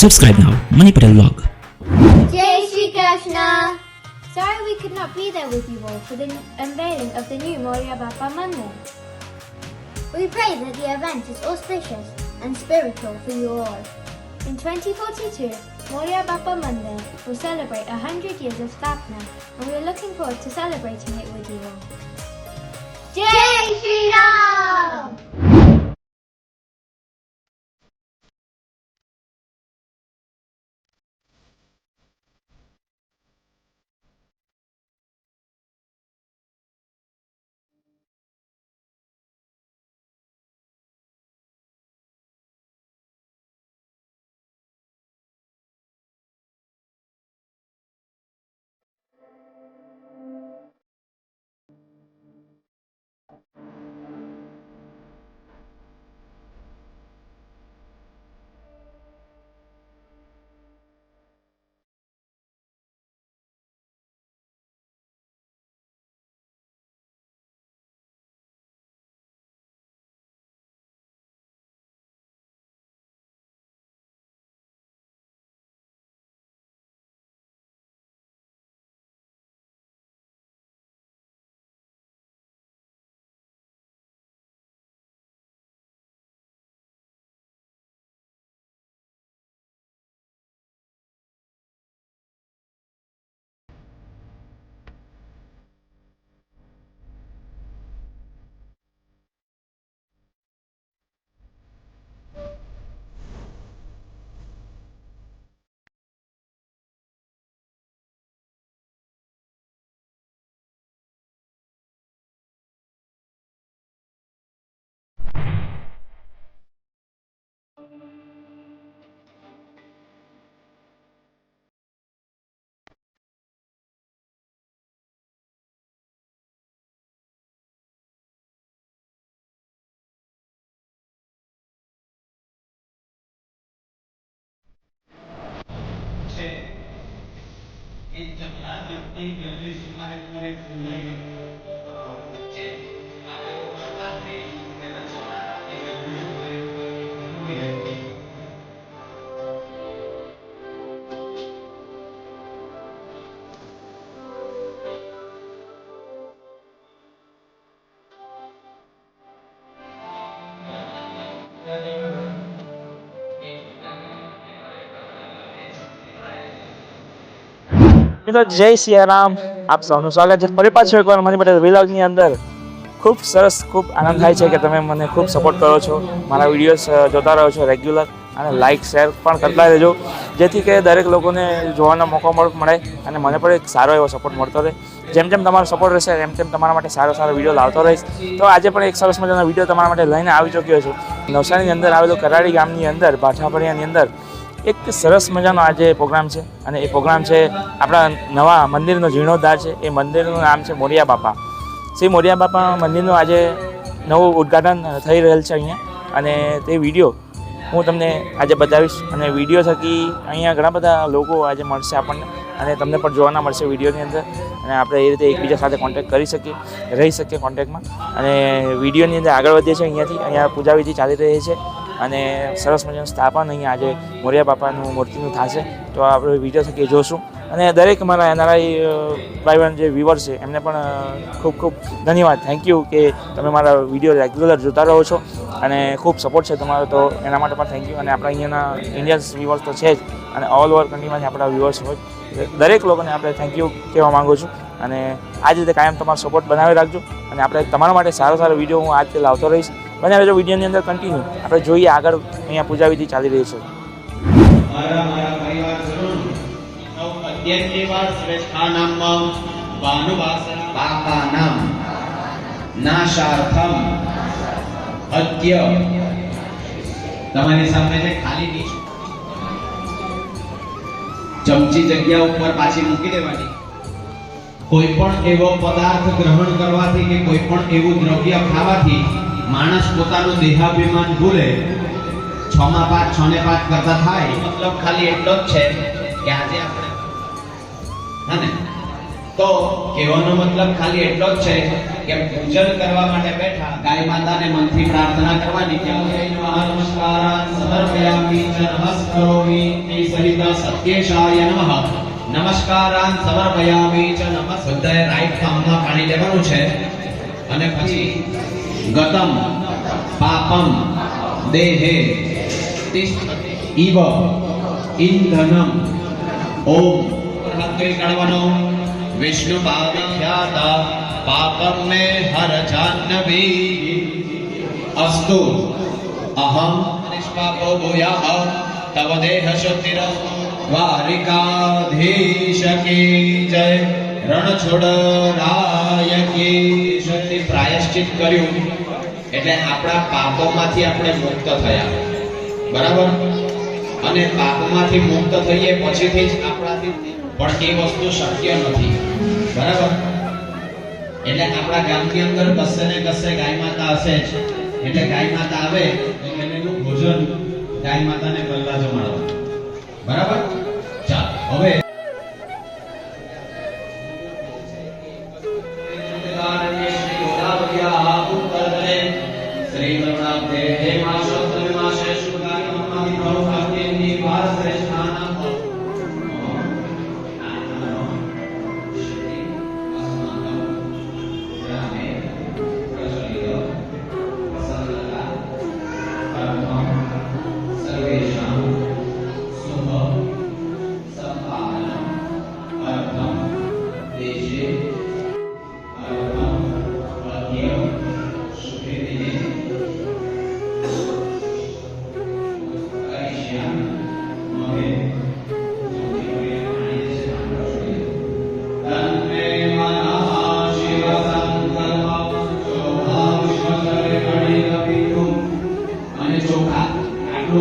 Subscribe now, Mani Patel Vlog. Jai Shri Krishna! Sorry we could not be there with you all for the unveiling of the new Moria Bappa Mandir. We pray that the event is auspicious and spiritual for you all. In 2042, Moria Bappa Mandir will celebrate 100 years of Sthapna, and we are looking forward to celebrating it with you all. Jai Shri Ram! મિત્રો જય સિયારામ, આપ સૌનું સ્વાગત છે ફરી પાછું એકવાર મારી માટે વ્લોગની અંદર. ખૂબ સરસ, ખૂબ આનંદ થાય છે કે તમે મને ખૂબ સપોર્ટ કરો છો, મારા વિડીયોઝ જોતા રહો છો રેગ્યુલર, અને લાઇક શેર પણ કરતા રહેજો, જેથી કે દરેક લોકોને જોવાનો મોકો મળે અને મને પણ એક સારો એવો સપોર્ટ મળતો રહે. જેમ જેમ તમારો સપોર્ટ રહેશે એમ તેમ તમારા માટે સારો વિડીયો લાવતો રહીશ. તો આજે પણ એક સરસ મજાનો વિડીયો તમારા માટે લઈને આવી ચૂક્યો છું. નવસારીની અંદર આવેલું કરાડી ગામની અંદર ભાઠાપડિયાની અંદર એક સરસ મજાનો આજે પ્રોગ્રામ છે, અને એ પ્રોગ્રામ છે આપણા નવા મંદિરનો જીર્ણોદ્ધાર છે. એ મંદિરનું નામ છે મોરિયા બાપા. શ્રી મોરિયા બાપા મંદિરનું આજે નવું ઉદ્ઘાટન થઈ રહેલ છે અહીંયા, અને તે વિડીયો હું તમને આજે બતાવીશ. અને વિડીયો થકી અહીંયા ઘણા બધા લોકો આજે મળશે આપણને, અને તમને પણ જોવાના મળશે વિડીયોની અંદર, અને આપણે એ રીતે એકબીજા સાથે કોન્ટેક્ટ કરી શકીએ, રહી શકીએ કોન્ટેક્ટમાં. અને વિડીયોની અંદર આગળ વધીએ છીએ. અહીંયા પૂજા વિધિ ચાલી રહી છે, અને સરસ મજાનું સ્થાપન અહીંયા આજે મોરિયા બાપાનું મૂર્તિનું થશે. તો આપણે વિડીયો થકી જોશું, અને દરેક મારા એનઆરઆઈ ભાઈ જે વ્યુઅર્સ છે એમને પણ ખૂબ ખૂબ ધન્યવાદ, થેન્ક યુ કે તમે મારા વિડીયો રેગ્યુલર જોતા રહો છો, અને ખૂબ સપોર્ટ છે તમારો, તો એના માટે પણ થેન્ક યુ. અને આપણા અહીંયાના ઇન્ડિયન્સ વ્યુઅર્સ તો છે જ, અને ઓલ ઓવર કન્ટ્રીમાંથી આપણા વ્યુઅર્સ હોય, દરેક લોકોને આપણે થેન્ક યુ કહેવા માગું છું. અને આ જ રીતે કાયમ તમારો સપોર્ટ બનાવી રાખજો, અને આપણે તમારા માટે સારો વિડીયો હું આજથી લાવતો રહીશ. બને રહેજો વિડીયોની અંદર કન્ટિન્યુ. આપણે જોઈએ આગળ અહીંયા પૂજા વિધિ ચાલી રહી છે. તમારી સામે છે ખાલી ડીશ, ચમચી જગ્યા ઉપર પાછી મૂકી દેવાની. કોઈ પણ એવો પદાર્થ ગ્રહણ કરવાથી કે કોઈ પણ એવું દ્રવ્ય ખાવાથી માણસ પોતાનું દેહાભિમાન ભૂલે. 6 માં 5 6 ને 5 કરતા થાય. મતલબ ખાલી એટલો જ છે કે આજે આપણે તો કહેવાનો મતલબ ખાલી એટલો જ છે કે પૂજન કરવા માટે બેઠા ગાય માતાને મનથી પ્રાર્થના કરવાની કે નમસ્કારાન સમર્પયામિ ચ નમસ્કરોમિ તે સહિત સત્યેશાય નમઃ નમસ્કારાન સમર્પયામિ ચ નમઃ બધાએ રાઈટ પામમાં પાણી લેવાનું છે અને પછી ગતમ પાપમ દેહે તિષ્ઠતિ ઇવ ઇંધનમ ઓમ હાથ કરી કાઢવાનો વિષ્ણુ ભાવિખ્યાત પાપમ મે હર જાહ્નવી અસ્તુ અહમ નિષ્પાપો ભૂયઃ તવ દેહ શુદ્ધિરસ્તુ દ્વારિકાધીશ કી જય રણછોડરાય કી શુદ્ધિ પ્રાયશ્ચિત કર્યું એટલે આપણા પાપોમાંથી આપણે મુક્ત થયા બરાબર અને પાપમાંથી મુક્ત થઈએ પછીથી જ આપણાથી પણ એ વસ્તુ શક્ય નથી બરાબર એટલે આપણા ગામની અંદર કશે ને કશે ગાય માતા હશે જ એટલે ગાય માતા આવે એટલે એનું ભોજન ગાય માતાને પહેલા જમાડવાનું બરાબર ચાલ હવે શ્રી કરુણાબ્દે હે માશો તમે માશે શુભાની મમ્માની પ્રભુ ભક્તિની વાર શ્રેષ્ઠાના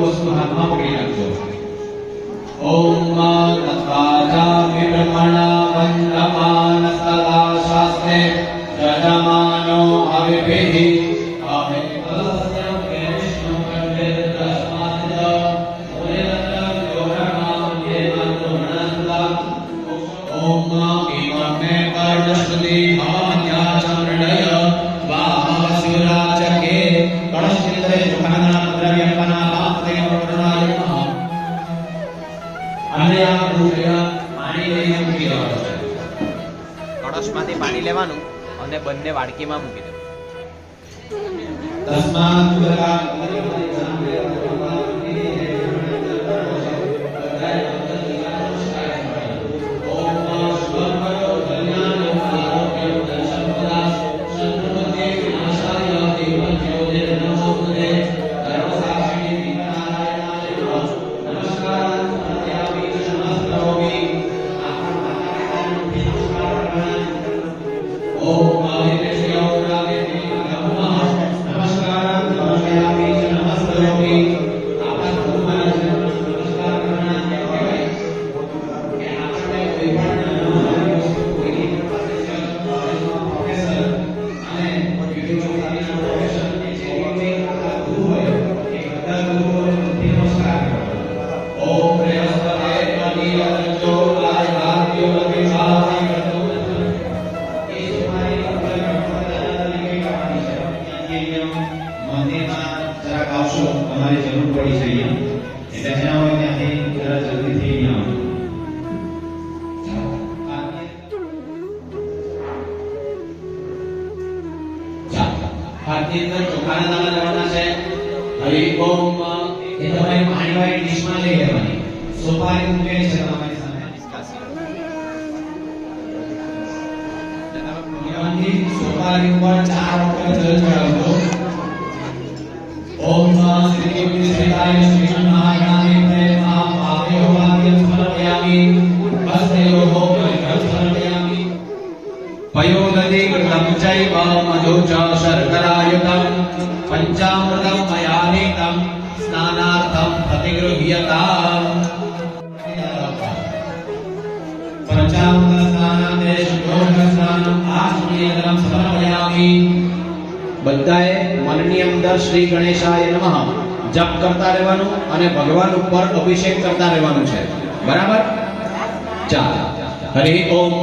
વસ્તુ હાથમાં પકડી રાખજો ઓમ તત્વાજામિ બ્રહ્મણા વંદમાન સદા શાસ્ત્રે જજમાનો અવિભિહિ અવિપસ્ય વિષ્ણુ કંડે તસ્માદ ઓરેતમ યોગણામ યેમતુર્ણંદા ઓમ ઇમમે કર્ણશ્રુતિ હાન્યા ચંડય વાહસુરાચકે કણશ્ચિત્રે સુખાના દ્રવ્યપના કળશમાંથી પાણી લેવાનું અને બંને વાડકીમાં મૂકી દેવાનું તમારી જરૂર પડી છે અહીંયા એટલે જ્યાં હોય ત્યાંથી જરા જલ્દીથી અહીંયા હાથની અંદર ચોખાના દાણા લેવાના છે હરિ ઓમ એ તમારી પાણીવાળી ડીશમાં લઈ લેવાની સોપારી મૂકેલી છે તમારી સામે સોપારી ઉપર 4 વખત જલ ચડાવજો ओम श्री विष्णुदाय श्रीमन्नारायणाय नमः पावयो वाक्यं समर्पयामि भस्मयो होमं समर्पयामि पयोदधि कृतं चैव मधु च शर्करायुतं पञ्चामृतं मया नीतं स्नानार्थं प्रतिगृह्यताम् पञ्चामृत स्नानान्ते शुद्धोदक स्नानं आत्मनियतं समर्पयामि બધાએ મનની અંદર શ્રી ગણેશાય નમઃ જપ કરતા રહેવાનું અને ભગવાન ઉપર અભિષેક કરતા રહેવાનું છે બરાબર ચાલ હરિ ઓમ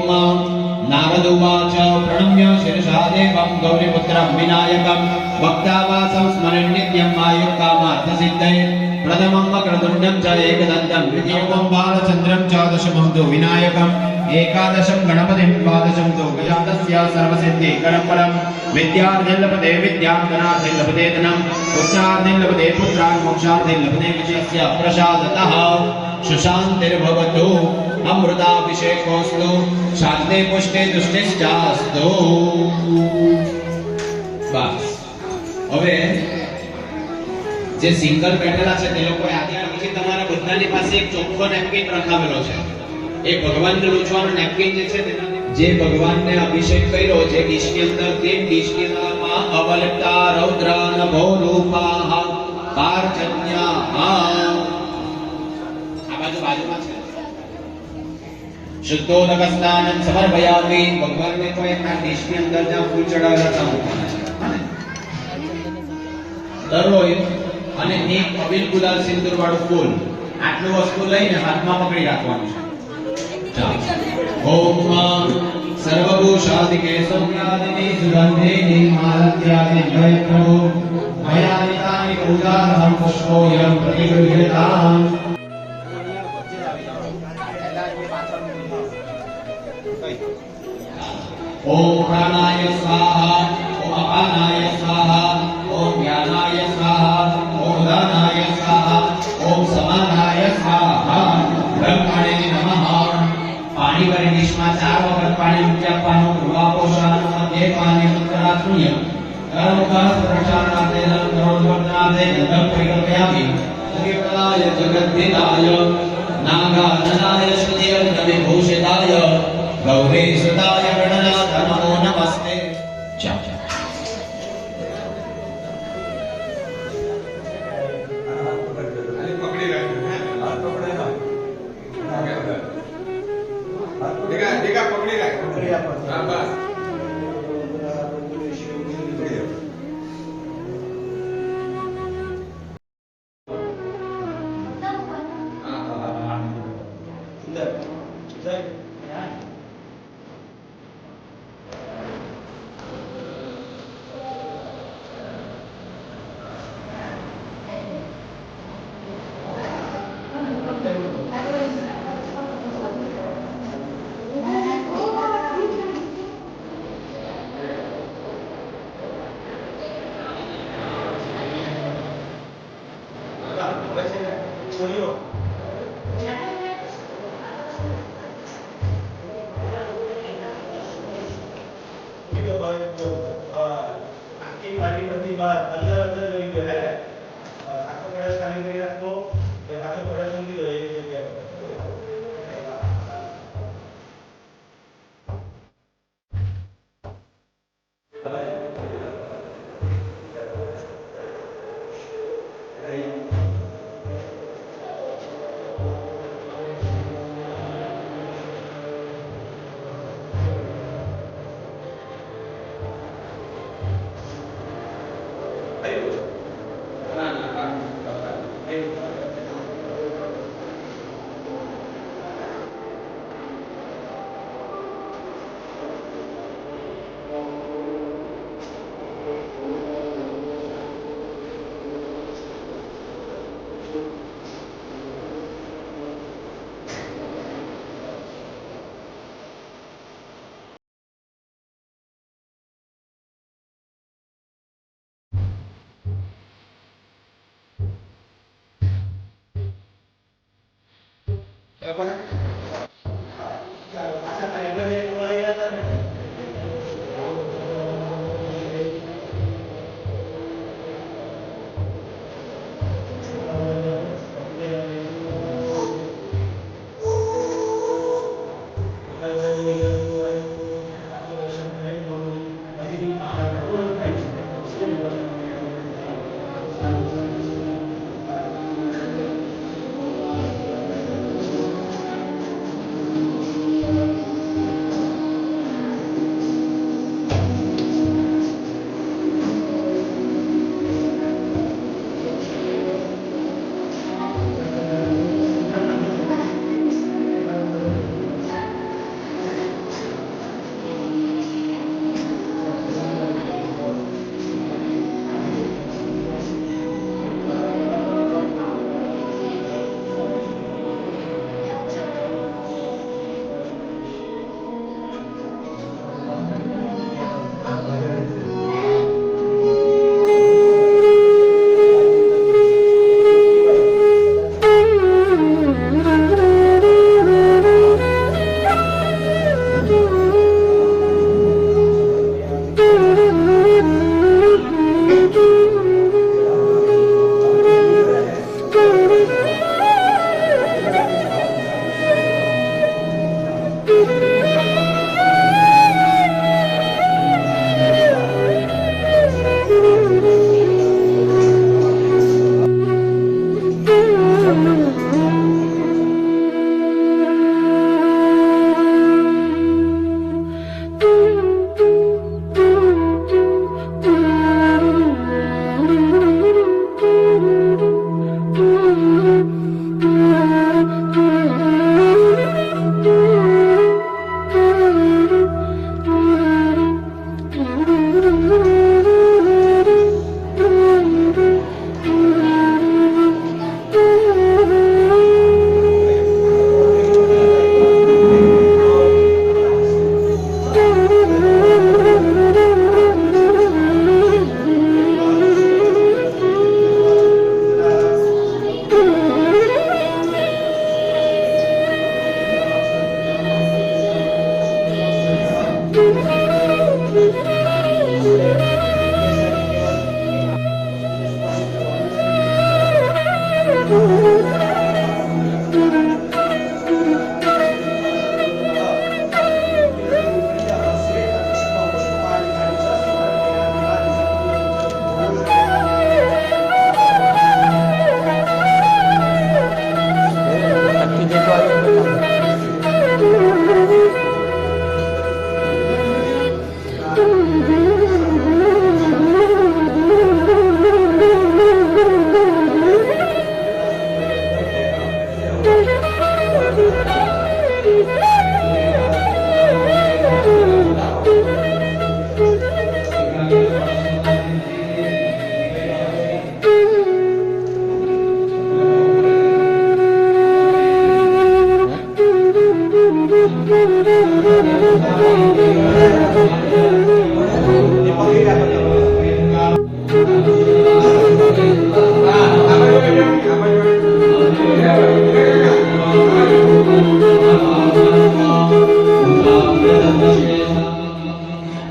नारदुवाच प्रणम्य शिरसा देवं गौरीपुत्रं विनायकं भक्तावासं स्मरन् नित्यं आयुक्कामार्थसिद्धये प्रथमं वक्रतुण्डं च एकदन्तं द्वितीयं बालचन्द्रं च दशमं तु विनायकम् एकादशं गणपतिं द्वादशं तु गजातस्य सर्वसिद्धिकरं विद्यार्थे लभते विद्यां धनार्थे लभते धनं पुत्रार्थे लभते पुत्रान् मोक्षार्थे लभते विजयस्य प्रसादतः सुशान्तिर्भवतु अमृताभिषेकोऽस्तु शान्ते पुष्टे तुष्टिश्चास्तु बस હવે જે સિંગલ બેઠેલા છે તે લોકોએ આદિ પછી તમારા બધાની પાસે એક ચોખ્ખો નેપકિન રખાવેલો છે એ ભગવાનને લૂછવાનો નેપકિન જે છે જે ભગવાનને અભિષેક કર્યો જે ડીશની અંદર તે ડીશની અંદરમાં અવલિપ્તા રૌદ્ર નભો રૂપાહ પાર્જન્યા આ બાજુમાં છે શુદ્ધોદક સ્નાનમ સમર્પયામિ ભગવાનને તો એક આ ડીશની અંદર જ્યાં ફૂલ ચડાવેલા હતા મૂકવાના છે દરરોજ અને એક અબીલ ગુલાલ સિંદૂર વાળું ફૂલ આટલું વસ્તુ લઈને હાથમાં પકડી રાખવાનું છે ओम सर्वभूषादिके सौम्यादिनि सुगन्धिनि मालत्यादि जय प्रभु मयानितानि पूजार्थं पुष्पोऽयं प्रतिगृह्यताम् ओम प्राणाय स्वाहा ओम अपानाय स्वाहा ओम ज्ञानाय स्वाहा ओम दानाय स्वाहा ओम समानाय स्वाहा ब्रह्मणे नमः पाणी भरी डिशમાં 4 વખત પાણી મૂકી આપવાનું ગૃહ પોષણ મધ્ય પાણી ઉત્તરાત્મય ગરમ કર પ્રક્ષાલનાથે કરોડવર્ધનાથે ગંધમ પરિકલ્પયામિ સૂર્યપ્રદાય જગદ્ધિતાય નાગાનનાય શ્રીયમ વિભૂષિતાય ગૌરી સુતાય ગણનાથ નમો નમસ્તે ચાલ પકડી રાખ્યું હાથ પકડે ના ટીકા પકડી રાખ હા બસ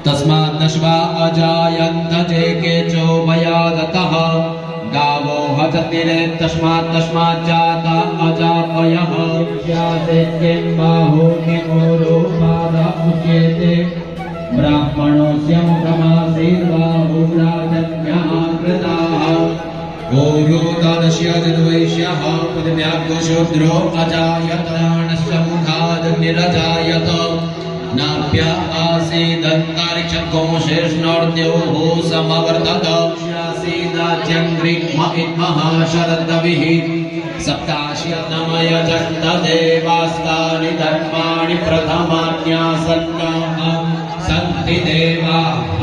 तस्मात् नश्वा अजायन्त जे केचो भयादतः गावो हततिरे तस्मात् जाता अजापयः स्यासेत्येन बाहो किमोरो पादा उच्यते ब्राह्मणोऽस्य मुखमासीर्बाहो राजन्यः कृताः गौरोदनस्य जन्वैष्यः पदव्याप्तो शूद्रो अजायत प्राणस्य मुखाद् निरजायत नाप्य आसीदन्तरिक्षकोशेष्णोर्द्योः समवर्तत आसीदाच्यङ्ग्रिक्म इत्मः शरदविः सप्ताश्यतमय जन्तदेवास्तानि धर्माणि प्रथमान्यासन्नाः सन्ति देवाः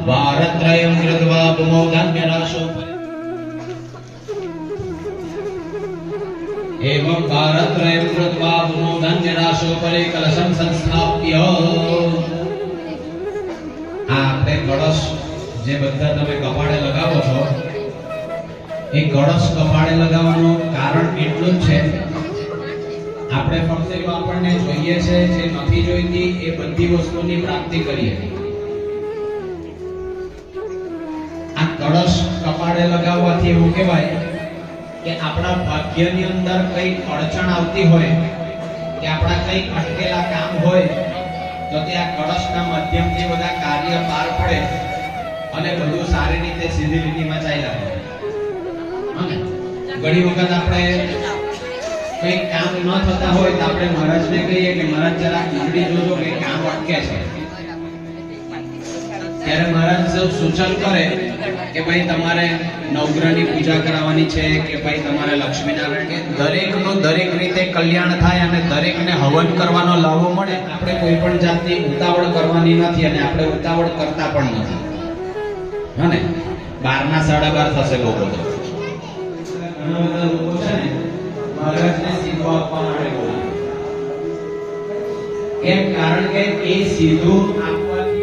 वारत्रयं कृत्वा पुमोदन्यराशो एवं वारत्रयं कृत्वा पुमोदन्यराशोपरि कलशं संस्थाप्य આપણે કળશ જે બધા તમે કપાળે લગાવો છો એ કળશ કપાળે લગાવવાનું કારણ એટલું જ છે આપણે ફક્ત એવું આપણને જોઈએ છે જે નથી જોઈતી એ બધી વસ્તુની પ્રાપ્તિ કરીએ આ કળશ કપાળે લગાવવાથી એવું કહેવાય કે આપણા ભાગ્યની અંદર કઈ અડચણ આવતી હોય કે આપણા કઈ અટકેલા કામ હોય તો તે આ કળશના માધ્યમથી બધા કાર્ય પાર પડે અને બધું સારી રીતે સીધી લીટીમાં ચાલ્યા કરે ઘણી વખત આપણે કઈ કામ ન થતા હોય તો આપણે મહારાજને કહીએ કે મહારાજ જરા ઈકડી જોજો કે કામ અટકે છે ત્યારે મહારાજ સૂચન કરે કે ભાઈ તમારે નવગ્રહની પૂજા કરાવવાની છે કે ભાઈ તમારે લક્ષ્મીનારાયણ કે દરેકનું દરેક રીતે કલ્યાણ થાય અને દરેકને હવન કરવાનો લાભો મળે આપણે કોઈ પણ જાતની ઉતાવળ કરવાની નથી અને આપણે ઉતાવળ કરતા પણ નથી હને 12 ના 12:30 થશે લોકો તો ઘણા બધા લોકો છે ને મહારાજને સીધું આપવા માટે બોલે કેમ કારણ કે એ સીધું આપવાથી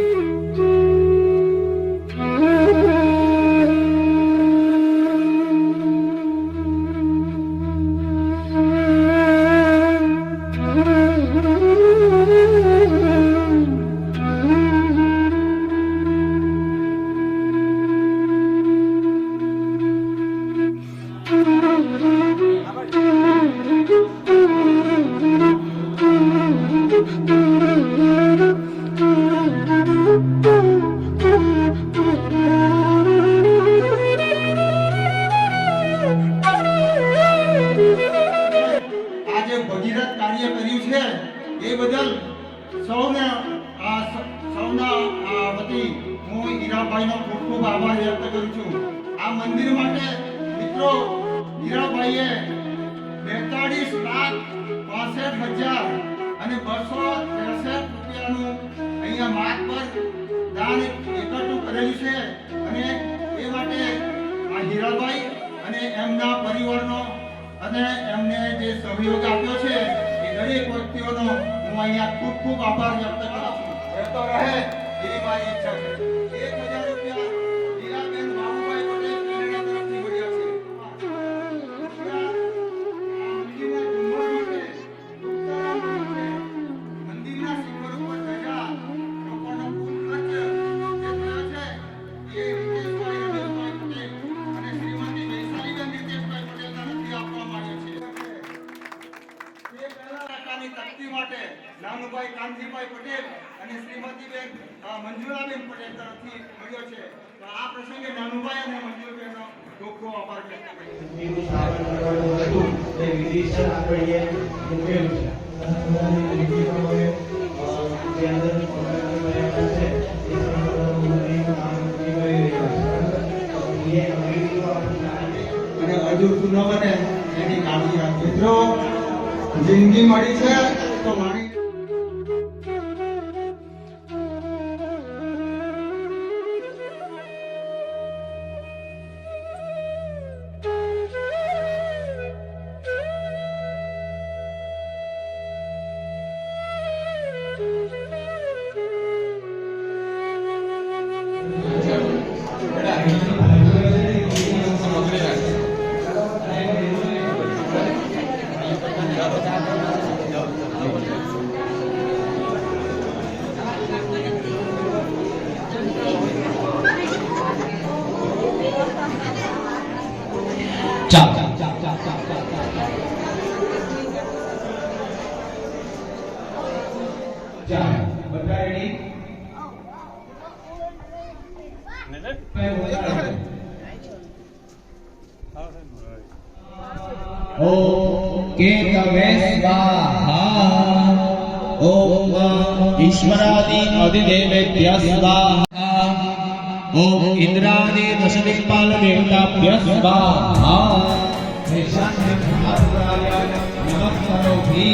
આ જે ભગીરથ કાર્ય કર્યું છે એ બદલ સૌના વતી હું હીરાભાઈનો ખૂબ ખૂબ આભાર વ્યક્ત કરું છું. આ મંદિર માટે મિત્રો હીરાભાઈએ 42,65,000 અને 263 રૂપિયાનું અહીંયા માર્ગ પર દાન એકઠું કરેલું છે અને એ માટે આ હીરાભાઈ અને એમના પરિવારનો અને એમને જે સહયોગ આપ્યો છે એ દરેક વ્યક્તિઓનો હું અહીંયા ખૂબ ખૂબ આભાર વ્યક્ત કરું છું. રહેતો રહે એવી મારી ઈચ્છા છે. 1,000 રૂપિયા હીરાબેન બાબુભાઈ પટેલ પ્રેરણા તરફથી મળ્યા છે. મંદિરના શિખર ઉપર ચડ્યા લોકોનો કુલ ખર્ચ જે થયો છે એ રીતેશભાઈ રમેશભાઈ પટેલ અને શ્રીમતી વૈશાલીબેન રીતેશભાઈ પટેલના નથી આપવામાં આવ્યો છે. તે પહેલા કાકાની તકતી માટે નાનુભાઈ કાનજીભાઈ પટેલ અને શ્રીમતીબેન મંજુલાબેન પટેલ તરફથી મળ્યો છે. તો આ પ્રસંગે નાનુભાઈ અને મંજુલાબેનનો ખૂબ ખૂબ આભાર વ્યક્ત કરું છું. અને અડધું ન બને એની કાળજી રાખજો. મિત્રો જિંદગી મળી છે તો માણી ईश्वरादि अधिदेवेभ्यः स्वाहा ओम इंद्रादि दशदिक्पाल देवताभ्यः स्वाहा ईशान्य महापुराय नमः करोमि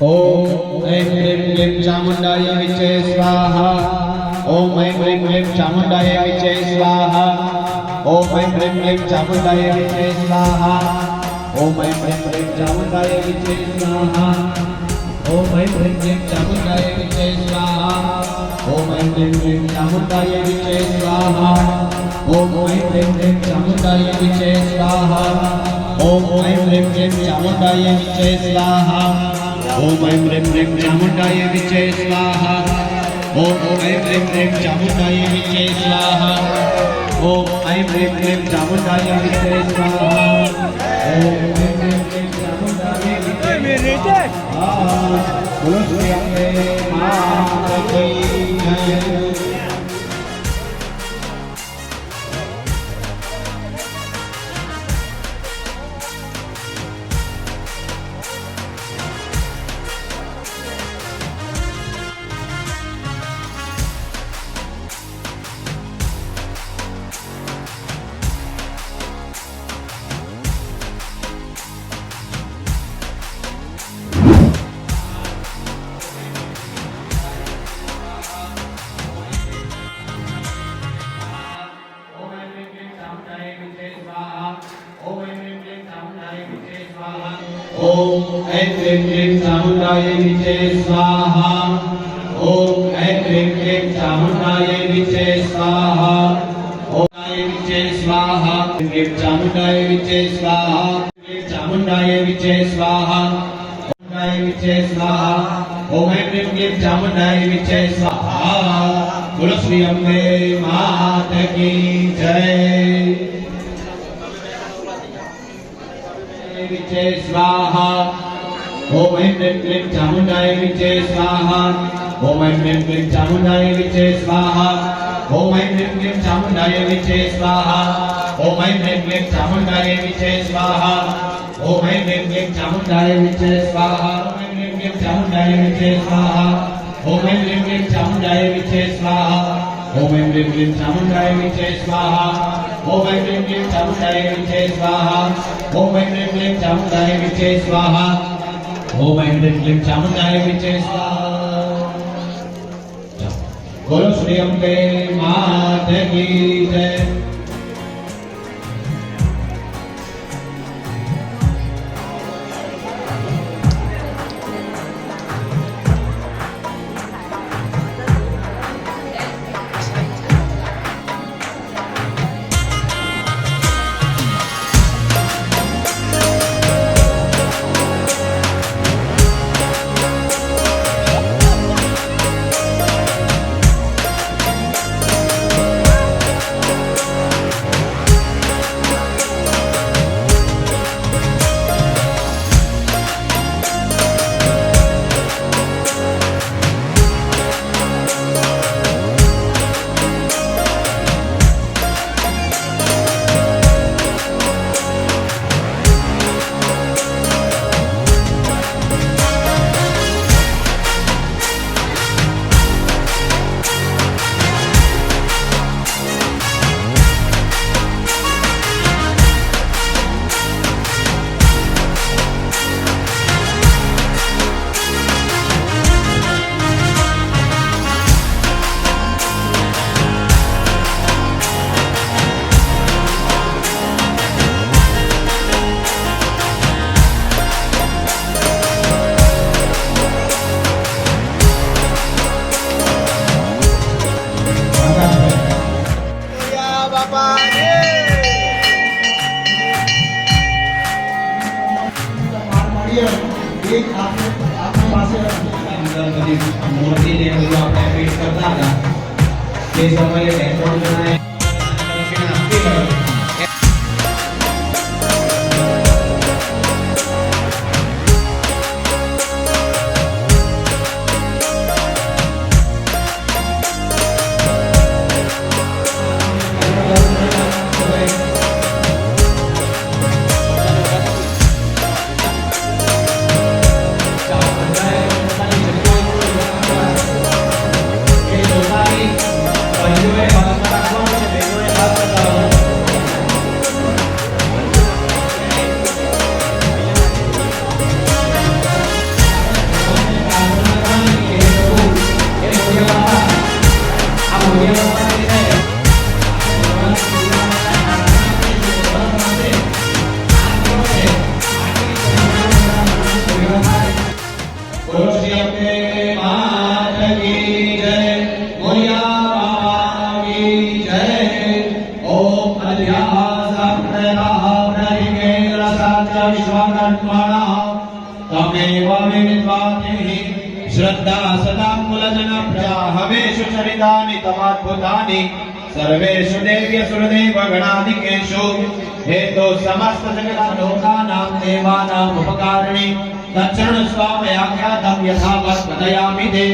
ओम ऐं ह्रीं क्लीं चामुण्डाय विचे स्वाहा ओम ऐं ह्रीं क्लीं चामुण्डाय विचे स्वाहा ओम ऐं ह्रीं क्लीं चामुण्डाय विचे स्वाहा ओम ऐं ह्रीं क्लीं चामुण्डाय विचे स्वाहा ओम ऐं ह्रीं क्लीं चामुण्डाय विचे स्वाहा ओम ऐं ह्रीं क्लीं चामुण्डाय विचे स्वाहा ओम ऐं ह्रीं क्लीं चामुण्डाय विचे स्वाहा ओम ऐं ह्रीं क्लीं चामुण्डाय विचे स्वाहा ओम ऐं ह्रीं ह्रीं चामुण्डाय विचे स्वाहा ओम ऐं ह्रीं ह्रीं चामुण्डाय विचे स्वाहा ओम ऐं ह्रीं ह्रीं चामुण्डाय विचे स्वाहा ओम ऐं ह्रीं ह्रीं चामुण्डाय विचे स्वाहा बोलो श्री अम्बे माता की जय। ओम ऐं ह्रीं ह्रीं चामुण्डाय विचे स्वाहा ओम ऐं ह्रीं ह्रीं चामुण्डाय विचे स्वाहा ओम ऐं विचे स्वाहा ह्रीं चामुण्डाय विचे स्वाहा ह्रीं चामुण्डाय विचे स्वाहा चामुण्डाय विचे स्वाहा ओम ऐं ह्रीं ह्रीं चामुण्डाय विचे स्वाहा बोलो श्री अम्बे माता की जय। विचे स्वाहा ओम ऐं ह्रीं ह्रीं चामुण्डाय विचे स्वाहा ओम ऐं ह्रीं ह्रीं चामुण्डाय विचे स्वाहा ओम ऐं ह्रीं ह्रीं चामुण्डाय विचे स्वाहा ओम ऐं ह्रीं ह्रीं चामुण्डाय विचे स्वाहा ओम ऐं ह्रीं ह्रीं चामुण्डाय विचे स्वाहा ओम ऐं ह्रीं ह्रीं चामुण्डाय विचे स्वाहा ओम ऐं ह्रीं ह्रीं चामुण्डाय विचे स्वाहा ओम ऐं ह्रीं ह्रीं चामुण्डाय विचे स्वाहा ओम ऐं ह्रीं ह्रीं चामुण्डाय विचे स्वाहा ओम ऐं ह्रीं ह्रीं चामुण्डाय विचे स्वाहा बोलो श्री अम्बे माता की जय। મૂર્તિને બધું આપણે ફિટ કરતા હતા તે સમયે 2-3 જણાએ દક્ષિણા આપી હોય विश्वात्मना तमेव विद्वान् श्रद्धा सदा कुलजन प्रजा हवेषु चरितानि तवाद्भुतानि सर्वेषु देव्यसुरदेव गणाधिकेषु हेतो समस्त जगदालोकानां देवानाम् उपकारिणि तच्चरण स्वामयाख्यातं यथावत् कथयामि ते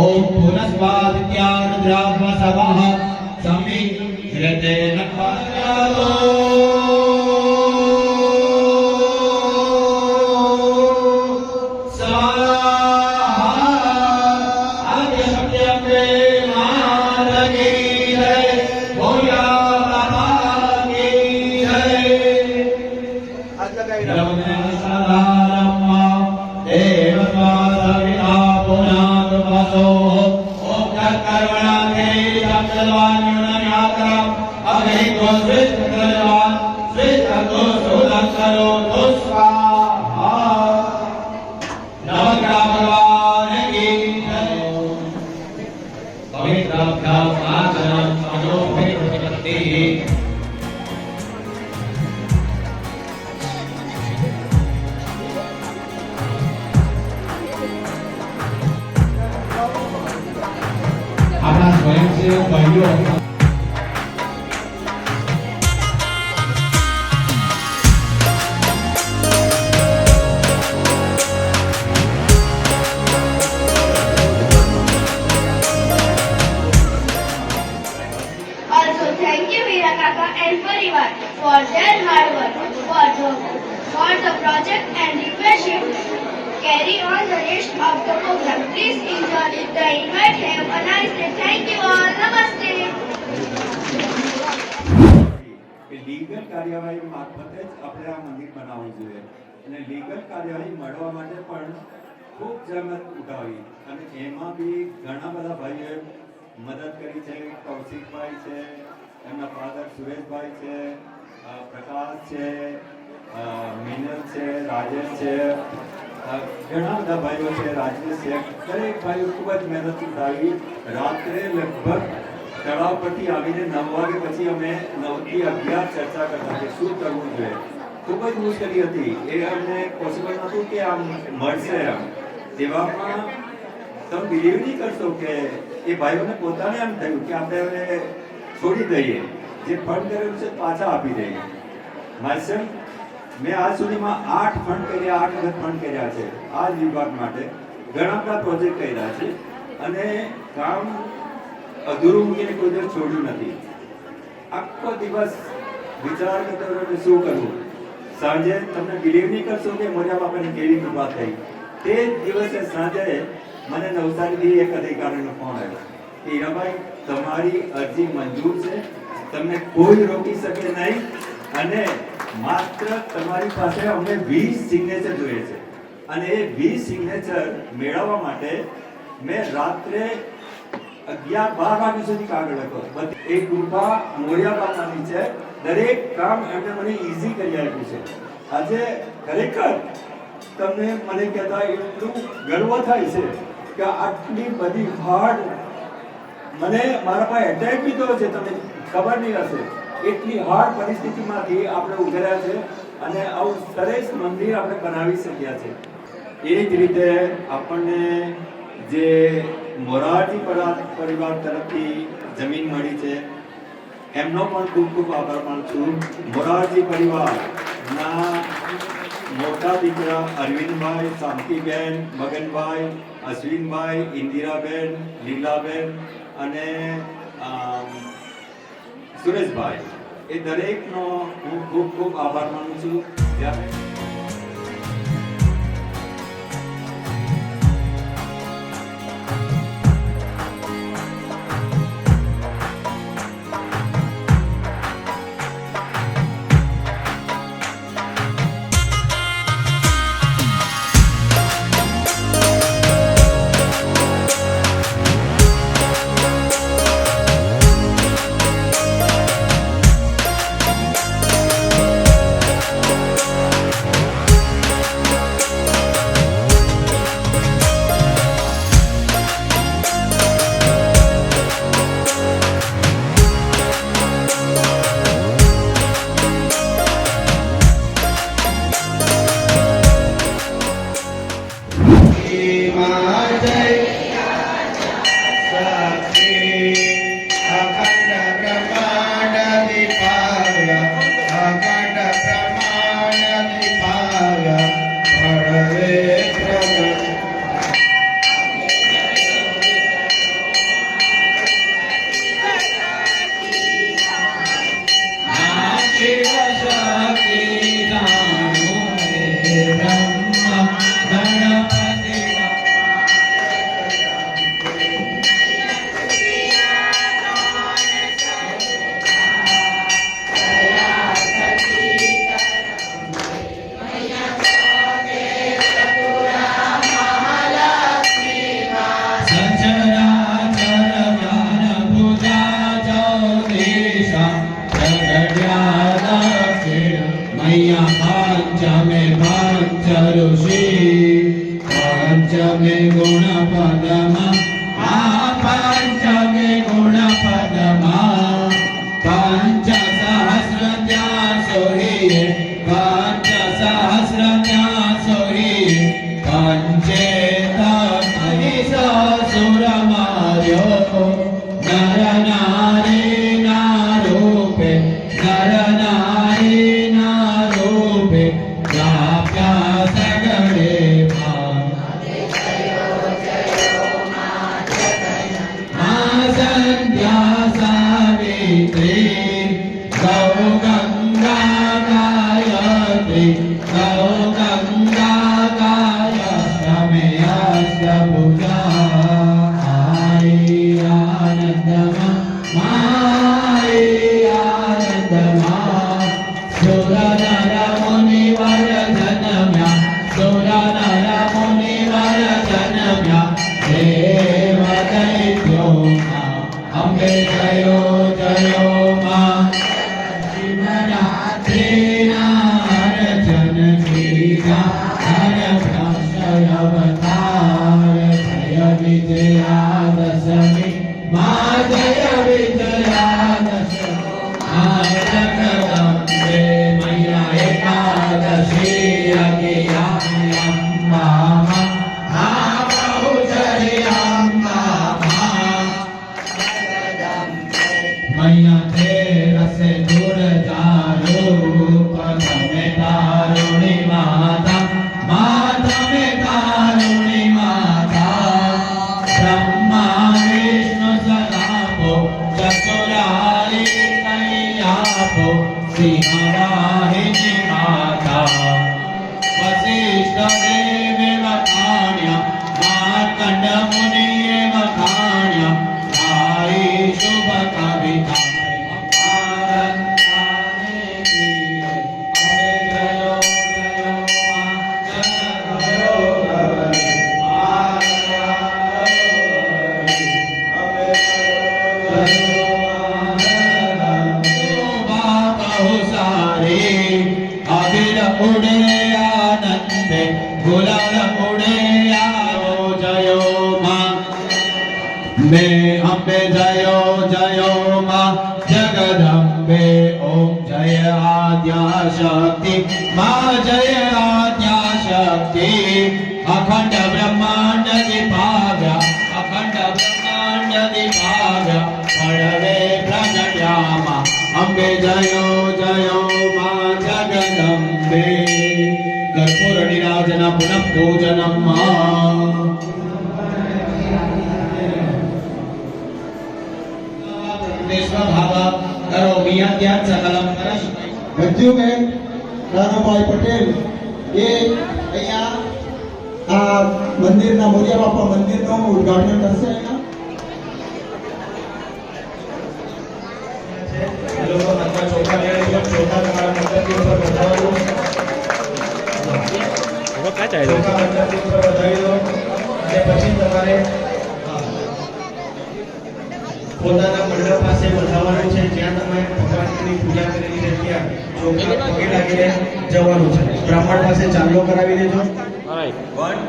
ॐ पुनस्वादित्या रुद्राभ्वसवः समीकृतेन पादो આપણા સ્વયંસેવક ભાઈઓ Also, thank you Veera Kaka and Parivar for their hard work for the project and request you carry on the rest of the program. Please enjoy the invite. Have a nice day. Thank you all. Namaste. Legal કાર્યવાહી મારફતે જ આપણે આ મંદિર બનાવવું જોઈએ અને legal કાર્યવાહી મળવા માટે પણ ખૂબ જહેમત ઉઠાવી અને એમાં બી ઘણા બધા ભાઈઓએ મદદ કરી છે. કૌશિકભાઈ છે, એમના ફાધર સુરેશભાઈ છે, પ્રકાશ છે, મિનલ છે, રાજેશ છે, ઘણા બધા ભાઈઓ છે, રાજેશ છે. દરેક ભાઈઓ ખૂબ જ મહેનત ઉઠાવી. રાત્રે લગભગ તળાવ પરથી આવીને 9 વાગે પછી અમે 9 થી 11 ચર્ચા કરતા કે શું કરવું જોઈએ. ખૂબ જ મુશ્કેલી હતી. એ અમને પોસિબલ નહોતું કે આમ મળશે. આમ તેવામાં તમે બિલીવ નહીં કરશો કે એ ભાઈઓને પોતાને એમ થયું કે આપણે હવે છોડી દઈએ, જે ફંડ કરેલું છે પાછા આપી દઈએ. માયસેલ્ફ મેં આજ સુધીમાં 8 ફંડ કર્યા, 8 વખત ફંડ કર્યા છે આ જ વિભાગ માટે. ઘણા બધા પ્રોજેક્ટ કર્યા છે અને કામ અધૂરું મૂકીને કોઈ દિવસ છોડ્યું નથી. આખો દિવસ વિચાર કરતો રહ્યો કે શું કરવું. સાંજે તમને બિલીવ નહીં કરશો કે મોટા બાપાની કેવી કૃપા થઈ. તે જ દિવસે સાંજે મને નવસારીથી એક અધિકારીનો ફોન આવ્યો કે હીરાભાઈ તમારી અરજી મંજૂર છે, તમને કોઈ રોકી શકે નહીં અને માત્ર તમારી પાસે અમને 20 સિગ્નેચર જોઈએ છે. અને એ 20 સિગ્નેચર મેળવવા માટે મેં રાત્રે 11-12 વાગ્યા સુધી કાગળ લખ્યો. એ કૃપા મોરિયા બાપાની છે. દરેક કામ એમણે મને ઈઝી કરી આપ્યું છે. આજે ખરેખર તમને મને કહેતા એટલું ગર્વ થાય છે કે આટલી બધી હાર્ડ મને મારા પાસે એટેક બી થયો છે, તમને ખબર નહીં હશે. એટલી હાર્ડ પરિસ્થિતિમાંથી આપણે ઉભર્યા છે અને આવું સરસ મંદિર આપણે બનાવી શક્યા છે. એ જ રીતે આપણને જે મોરારજી પરિવાર તરફથી જમીન મળી છે એમનો પણ ખૂબ ખૂબ આભાર માનું છું. મોરારજી પરિવારના મોટા દીકરા અરવિંદભાઈ, શાંતિબેન, મગનભાઈ, અશ્વિનભાઈ, ઇન્દિરાબેન, લીલાબેન અને સુરેશભાઈ, એ દરેકનો હું ખૂબ ખૂબ આભાર માનું છું. ગુણપદમાં આ પંચમે ગુણપદમાં પંચ સહસ્ર ત્યાં સોહીએ પંચ સહસ્ર ત્યાં સોહીએ પંચેત સુર માર્યો નર નારી ના રૂપે નર નારી ના રૂપે વ્યાપ્યા સગળે માં સંધ્યા સાવિત્રી ગૌ ગંગા ગાયત્રી ગૌ ગંગા ગાયસ્ય પૂજા આઈ આનંદમાં માઈ આનંદમાં સુર નર મુનિવર જન્મ્યા સુર નર મુનિવર જન્મ્યા દેવ દૈત્યોમાં અંબે જયો જયો માં શિવરાત્રિના અર્ચન કીધા હર ભ્રંશય અવતાર જય વિજયાદશમી મા જય વિજયાદશમી જગદંબે મૈયા એકાદશી અગિયામ્મા હા બહુચર્યામ્મા મૈયા તેરસે દૂર ચાલો તમે તારુણી માતા તમે તારુણી માતા બ્રહ્મા વિષ્ણુ સદાપો ચતુરારી કૈયાપો સિંહવાહિની માતા વસિષ્ઠ દેવે વખાણ્યા માર્કંડ મુનિએ વખાણ્યા ગાઈ શુભ કવિતા ઉડે આનંદે ગુલાલ ઉડે આવો જયો માં બે અંબે જયો જયો માં જગદંબે ઓમ જય આદ્યા શક્તિ માં જય આદ્યા શક્તિ અખંડ બ્રહ્માંડ દિપાવ્યા અખંડ બ્રહ્માંડ દિપાવ્યા પડવે પ્રગટ્યામાં અંબે જયો જયો માં જગદંબે કર્પૂર નિરાજન પુનઃ પૂજનમ સ્વભાવ કરોમિ અદ્યાત સકલમ પરસ્મૈ ભજ્યુબેન રાણાભાઈ પટેલ એ અહીંયા આ મંદિરના મોરિયા બાપા મંદિરનું ઉદ્ઘાટન કરશે અહીંયા લોકો માત્ર ચોખા લઈ લો ચોખા તમારા મંદિરની ઉપર વધારવાનું ચોખા મંદિરની ઉપર વધારી દો અને પછી તમારે પોતાના મંડપ પાસે વધારવાનું છે જ્યાં તમે ભગવાનની પૂજા કરેલી છે ત્યાં ચોખા પગે લાગીને જવાનું છે બ્રાહ્મણ પાસે ચાંદલો કરાવી દેજો 1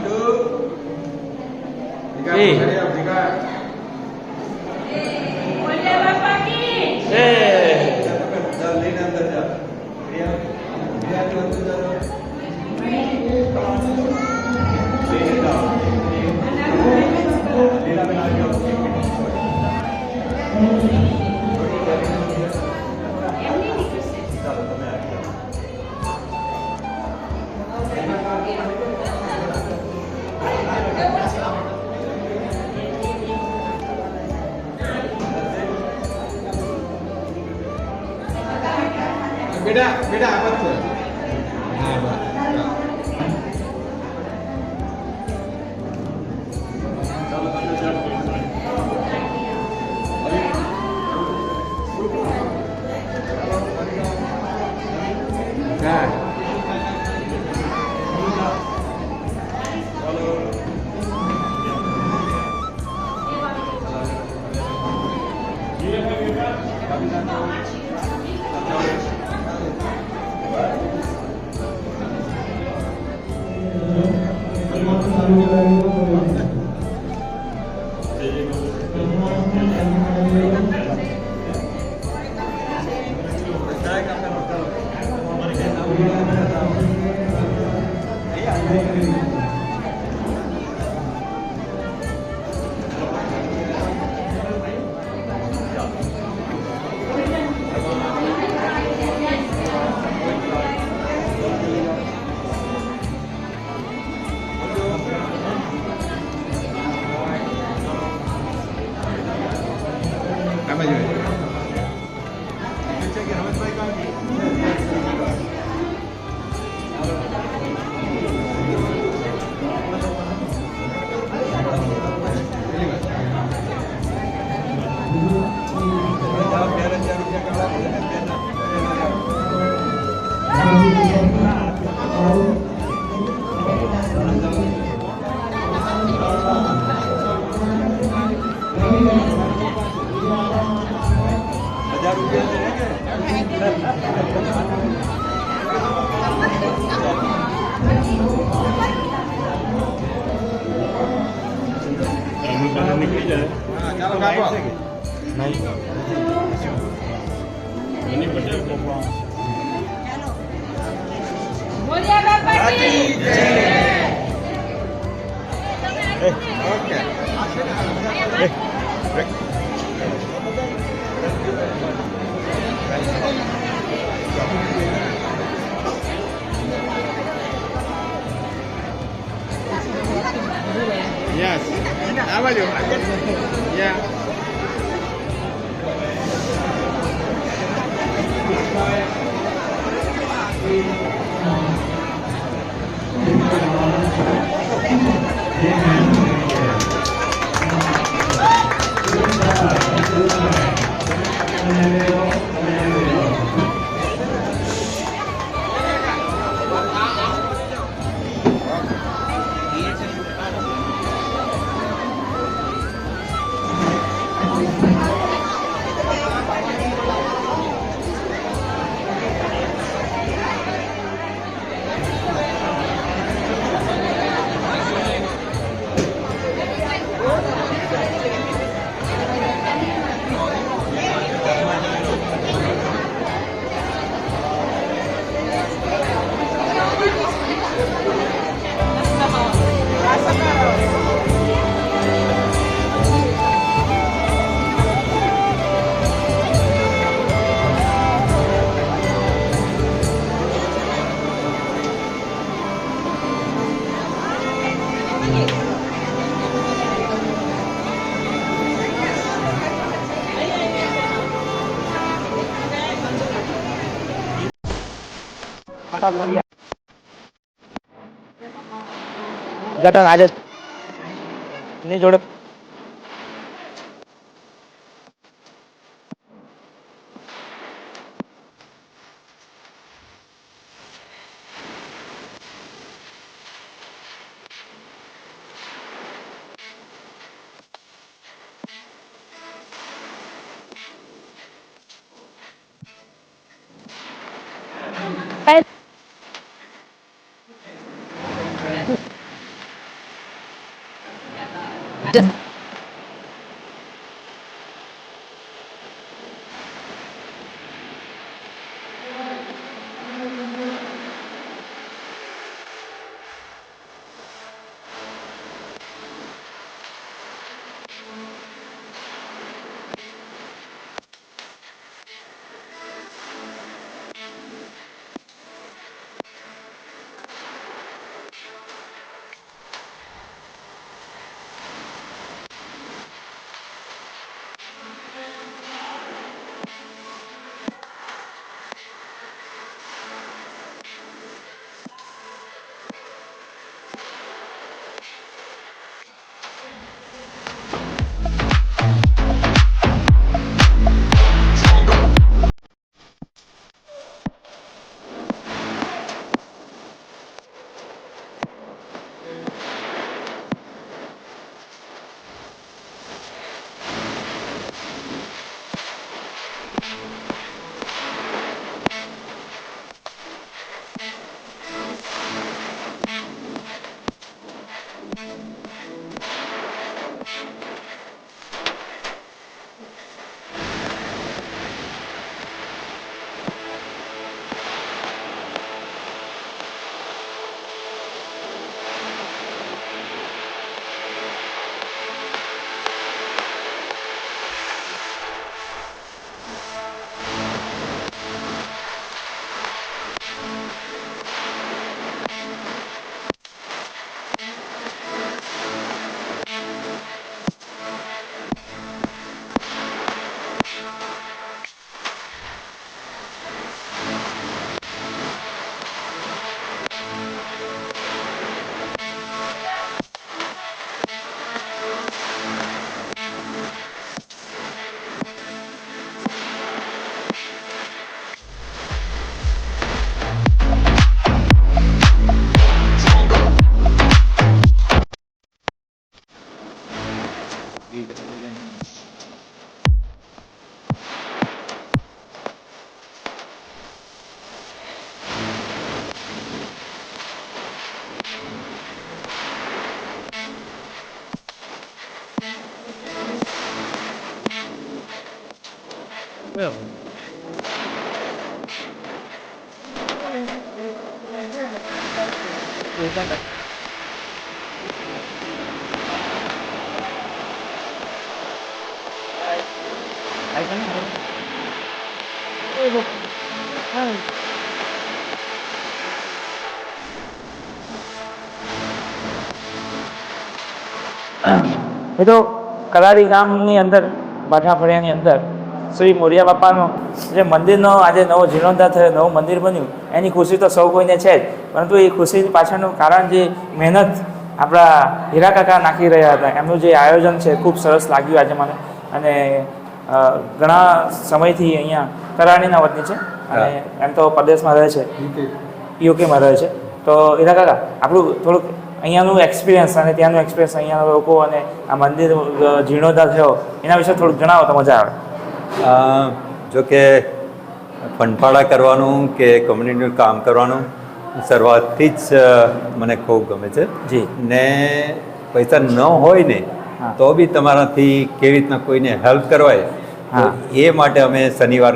બેટા બેટા આ વાત હા બસ ચાલુ કરાવી દો Yes. How are you? Yeah. ગટર આજે ની જોડે એ તો કલારી ગામની અંદર બાઠાફળિયાની અંદર શ્રી મોરિયા બાપાનો જે મંદિરનો આજે નવો જીર્ણોદ્ધાર થયો, નવું મંદિર બન્યું, એની ખુશી તો સૌ કોઈને છે જ, પરંતુ એ ખુશી પાછળનું કારણ જે મહેનત આપણા હીરા કાકા નાખી રહ્યા હતા, એમનું જે આયોજન છે ખૂબ સરસ લાગ્યું આજે મને. અને ઘણા સમયથી અહીંયા કરાણીના વતની છે અને એમ તો પરદેશમાં રહે છે, યુકેમાં રહે છે. તો હીરા કાકા, આપણું થોડુંક અહીંયાનું એક્સપિરિયન્સ અને ત્યાંનું એક્સપિરિયન્સ, અહીંયાના લોકો અને આ મંદિર જીર્ણોદ્ધાર થયો એના વિશે થોડુંક જણાવો તો મજા આવે. જો કે ફંડફાળા કરવાનું કે કોમ્યુનિટીનું કામ કરવાનું શરૂઆતથી જ મને ખૂબ ગમે છે. જી. ને પૈસા ન હોય ને તો બી તમારાથી કેવી રીતના કોઈને હેલ્પ કરવાય, તો એ માટે અમે શનિવાર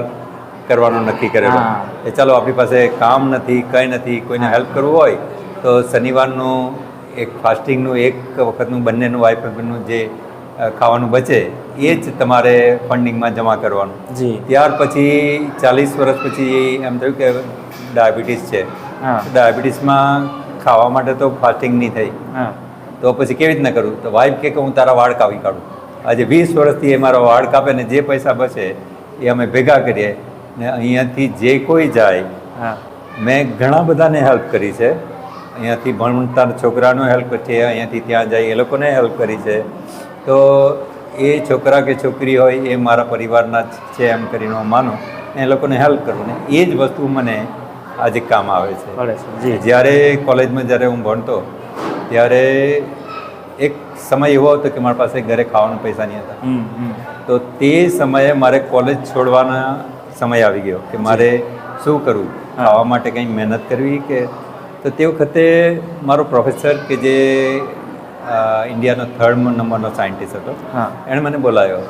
કરવાનું નક્કી કરેલું. એ ચાલો આપણી પાસે કામ નથી, કંઈ નથી, કોઈને હેલ્પ કરવું હોય તો શનિવારનું એક ફાસ્ટિંગનું એક વખતનું બંનેનું વાઇફનું જે ખાવાનું બચે એ જ તમારે ફંડિંગમાં જમા કરવાનું. જી. ત્યાર પછી 40 વર્ષ પછી એમ થયું કે ડાયાબિટીસ છે. ડાયાબિટીસમાં ખાવા માટે તો ફાસ્ટિંગ નહીં થઈ, તો પછી કેવી રીતના કરું? તો વાઈફ કે હું તારા વાળ કાપી કાઢું. આજે 20 વર્ષથી એ મારા વાળ કાપે ને જે પૈસા બચે એ અમે ભેગા કરીએ ને અહીંયાથી જે કોઈ જાય, મેં ઘણા બધાને હેલ્પ કરી છે. અહીંયાથી ભણતા છોકરાનો હેલ્પ છે, અહીંયાથી ત્યાં જાય એ લોકોને હેલ્પ કરી છે. તો એ છોકરા કે છોકરી હોય એ મારા પરિવારના જ છે એમ કરીને હું માનું એ લોકોને હેલ્પ કરું ને એ જ વસ્તુ મને આજે કામ આવે છે. જ્યારે કોલેજમાં જ્યારે હું ભણતો ત્યારે એક સમય એવો હતો કે મારી પાસે ઘરે ખાવાના પૈસા નહીં હતા. તો તે સમયે મારે કોલેજ છોડવાના સમય આવી ગયો કે મારે શું કરવું, ખાવા માટે કંઈ મહેનત કરવી કે. તો તે વખતે મારો પ્રોફેસર કે જે ઇન્ડિયાનો 3rd નંબરનો સાયન્ટિસ્ટ હતો, એણે મને બોલાવ્યો.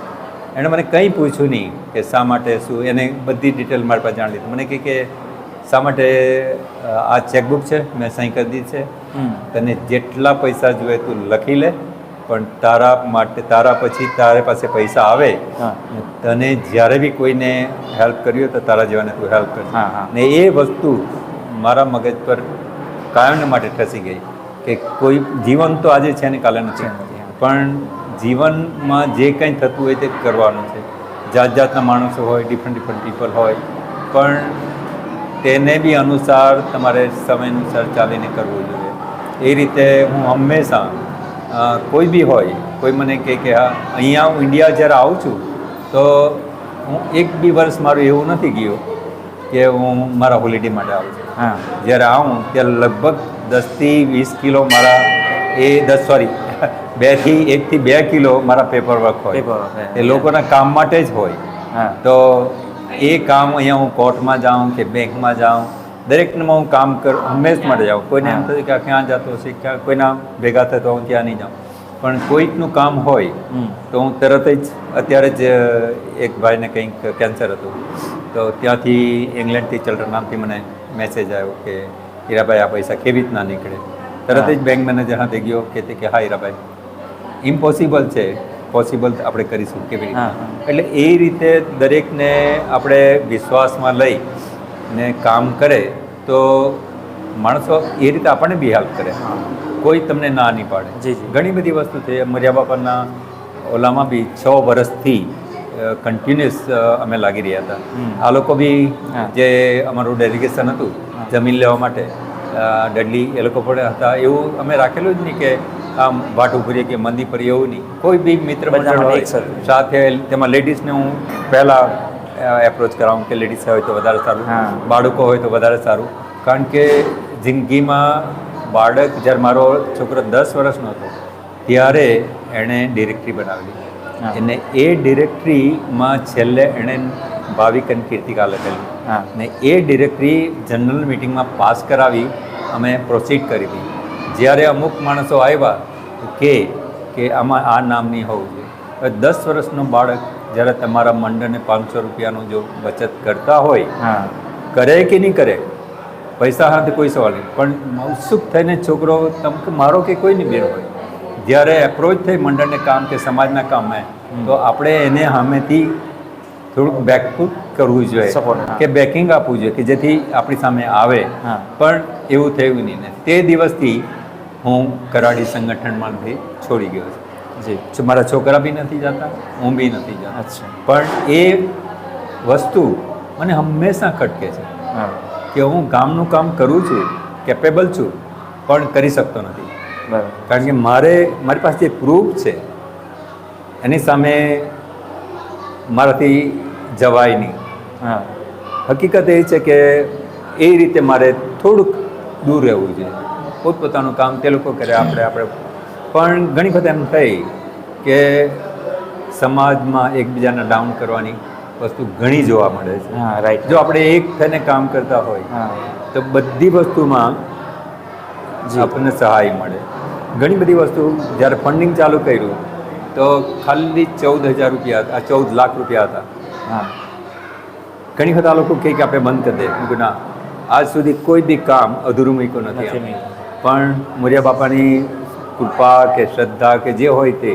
એણે મને કંઈ પૂછ્યું નહીં કે શા માટે શું, એને બધી ડિટેલ મારી પાસે જાણી લીધી. મને કહે કે શા માટે આ ચેકબુક છે, મેં સહી કરી દીધી છે, તને જેટલા પૈસા જોઈએ તું લખી લે, પણ તારા માટે તારા પછી તારા પાસે પૈસા આવે તને જ્યારે બી કોઈને હેલ્પ કર્યું તો તારા જેવાને તું હેલ્પ કરશે. ને એ વસ્તુ મારા મગજ પર કાયમ માટે ઠસી ગઈ કે કોઈ જીવન તો આજે છે ને કાલે નથી, પણ જીવનમાં જે કંઈ થતું હોય તે કરવાનું છે. જાત જાતના માણસો હોય, ડિફરન્ટ પીપલ હોય, પણ તેને બી અનુસાર તમારે સમય અનુસાર ચાલીને કરવું જોઈએ. એ રીતે હું હંમેશા કોઈ બી હોય, કોઈ મને કહે કે હા અહીંયા હું ઇન્ડિયા જ્યારે આવું છું તો હું એક બી વર્ષ મારું એવું નથી ગયું કે હું મારા હોલિડે માટે આવું છું. જ્યારે આવું ત્યારે લગભગ 10 થી 20 કિલો મારા 1 થી 2 કિલો મારા પેપર વર્ક હોય, એ લોકોના કામ માટે જ હોય. તો એ કામ અહીંયા હું કોર્ટમાં જાઉં કે બેંકમાં જાઉં, દરેકમાં હું કામ હંમેશા માટે જાઉં. કોઈને એમ થયું કે ક્યાં જતો હશે, ક્યાં કોઈના ભેગા થાય તો હું ત્યાં નહીં જાઉં, પણ કોઈકનું કામ હોય તો હું તરત જ. અત્યારે જ એક ભાઈને કંઈક કેન્સર હતું, તો ત્યાંથી ઇંગ્લેન્ડથી ચિલ્ડ્રનામથી મને મેસેજ આવ્યો કે હીરાભાઈ આ પૈસા કેવી રીતના નીકળે. તરત જ બેંક મેનેજર હાથે ગયો કે હા હીરાભાઈ ઇમ્પોસિબલ છે, પોસિબલ આપણે કરીશું કેવી રીતે. એટલે એ રીતે દરેકને આપણે વિશ્વાસમાં લઈ ને કામ કરે તો માણસો એ રીતે આપણને બી હેલ્પ કરે, કોઈ તમને ના નહીં પાડે. ઘણી બધી વસ્તુ છે. મોરિયા બાપાના ઓલામાં બી 6 વર્ષથી કન્ટિન્યુઅસ અમે લાગી રહ્યા હતા. આ લોકો બી જે અમારું ડેલિગેશન હતું જમીન લેવા માટે ડડલી, એ લોકો પણ હતા. એવું અમે રાખેલું જ નહીં કે આમ વાટ ઉભરીએ કે મંદી પર, એવું નહીં. કોઈ બી મિત્ર મંડળ હોય સાથે, તેમાં લેડીઝને હું પહેલાં એપ્રોચ કરાવું કે લેડીઝ હોય તો વધારે સારું, બાળકો હોય તો વધારે સારું. કારણ કે જિંદગીમાં બાળક, જ્યારે મારો છોકરો 10 વર્ષનો હતો ત્યારે એણે ડિરેક્ટરી બનાવેલી, અને એ ડિરેક્ટરીમાં છેલ્લે એણે ભાવિક અને કીર્તિકા લખેલી, ને એ ડિરેક્ટરી જનરલ મિટિંગમાં પાસ કરાવી અમે પ્રોસીડ કરી હતી. જ્યારે અમુક માણસો આવ્યા કે આમાં આ નામ નહીં હોવું જોઈએ, 10 વર્ષનો બાળક જ્યારે તમારા મંડળને 500 રૂપિયાનું જો બચત કરતા હોય, હા કરે કે નહીં કરે, પૈસા સાથે કોઈ સવાલ નહીં, પણ ઉત્સુક થઈને છોકરો મારો કે કોઈની બેન હોય, જ્યારે એપ્રોચ થઈ મંડળને કામ કે સમાજના કામે, તો આપણે એને સામેથી થોડુંક બેકફૂટ કરવું જોઈએ, Support, હા. કે બેકિંગ આપવું જોઈએ કે જેથી આપણી સામે આવે. હા. પણ એવું થયું નહીં ને તે દિવસથી હું કરાડી સંગઠનમાંથી છોડી ગયો છું. જી મારા છોકરા બી નથી જતા, હું બી નથી જતો. અચ્છા પણ એ વસ્તુ મને હંમેશા ખટકે છે હા કે હું ગામનું કામ કરું છું, કેપેબલ છું, પણ કરી શકતો નથી. બરાબર કારણ કે મારી પાસે જે પ્રૂફ છે એની સામે મારાથી જવાય નહીં. હા હકીકત એ છે કે એ રીતે મારે થોડુંક દૂર રહેવું જોઈએ. પોતપોતાનું કામ તે લોકો કરે, આપણે પણ ઘણી વખત એમ થઈ કે સમાજમાં એકબીજાને ડાઉન કરવાની વસ્તુ ઘણી જોવા મળે છે. હા રાઈટ જો આપણે એક થઈને કામ કરતા હોય હા તો બધી વસ્તુમાં આપણને સહાય મળે. ઘણી બધી વસ્તુ જ્યારે ફંડિંગ ચાલુ કર્યું તો ખાલી 14,000 રૂપિયા હતા, 14 લાખ રૂપિયા હતા. હા ઘણી વખત આ લોકો કહે કે આપણે બંધ કરી દે. મેં કીધું ના, આજ સુધી કોઈ બી કામ અધૂરું મૂક્યું નથી નથી અમે. મૂક્યું. પણ મોરિયા બાપાની કૃપા કે શ્રદ્ધા કે જે હોય તે,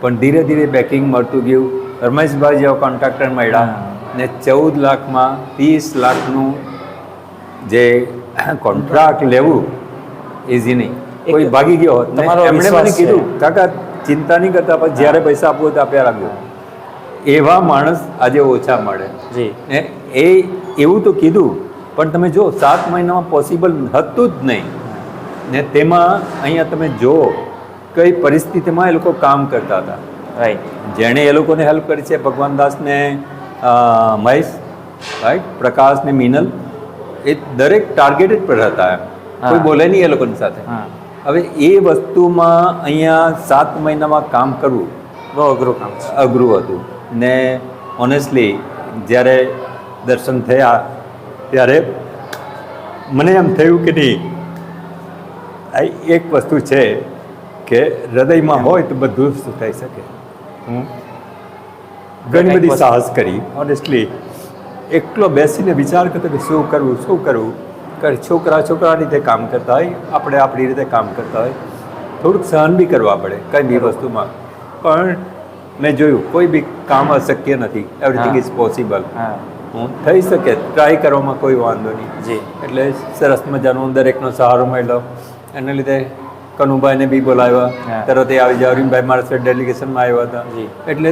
પણ ધીરે ધીરે બેકિંગ મળતું ગયું. રમેશભાઈ જેવા કોન્ટ્રાક્ટર મળ્યા ને 14 લાખમાં 30 લાખનું જે કોન્ટ્રાક્ટ લેવું ઇઝી નહીં. કોઈ ભાગી ગયો હોત ને તમારો એમણે મને વિશ્વાસ કીધું છે. કાકા ચિંતા નહીં કરતા, પણ જ્યારે પૈસા આપવો હોય તો આપ્યા રાખજો. એવા માણસ આજે ઓછા મળે. જી ને એ એવું તો કીધું, પણ તમે જો 7 મહિનામાં પોસિબલ હતું જ નહીં. ને તેમાં અહીંયા તમે જુઓ કઈ પરિસ્થિતિમાં એ લોકો કામ કરતા હતા. રાઈટ જેણે એ લોકોને હેલ્પ કરી છે, ભગવાન દાસને મહેશ, રાઈટ, પ્રકાશ ને મિનલ, એ દરેક ટાર્ગેટેડ પર હતા. એમ કોઈ હા. બોલે નહીં એ લોકોની સાથે. હા હવે એ વસ્તુમાં અહીંયા 7 મહિનામાં કામ કરવું બહુ અઘરું કામ છે. અઘરું હતું. ને ઓનેસ્ટલી જ્યારે દર્શન થયા ત્યારે મને એમ થયું કે નહીં, આ એક વસ્તુ છે કે હૃદયમાં હોય તો બધું જ થઈ શકે. ઘણી બધી સાહસ કરી. ઓનેસ્ટલી એકલો બેસીને વિચાર કરતો કે શું કરવું. છોકરા રીતે કામ કરતા હોય, આપણે આપણી રીતે કામ કરતા હોય, થોડુંક સહન બી કરવા પડે કઈ બી વસ્તુમાં. પણ મેં જોયું કોઈ બી કામ અશક્ય નથી. Everything is possible. હા થઈ શકે, ટ્રાય કરવામાં કોઈ વાંધો નહીં. જી એટલે સરસ મજાનું દરેકનો સહારો મળ્યો. એના લીધે કનુભાઈને બી બોલાવ્યા, હા. તરત એ આવી જાય. અરવિંદભાઈ મારા સાથે ડેલિગેશનમાં આવ્યા હતા. જી. એટલે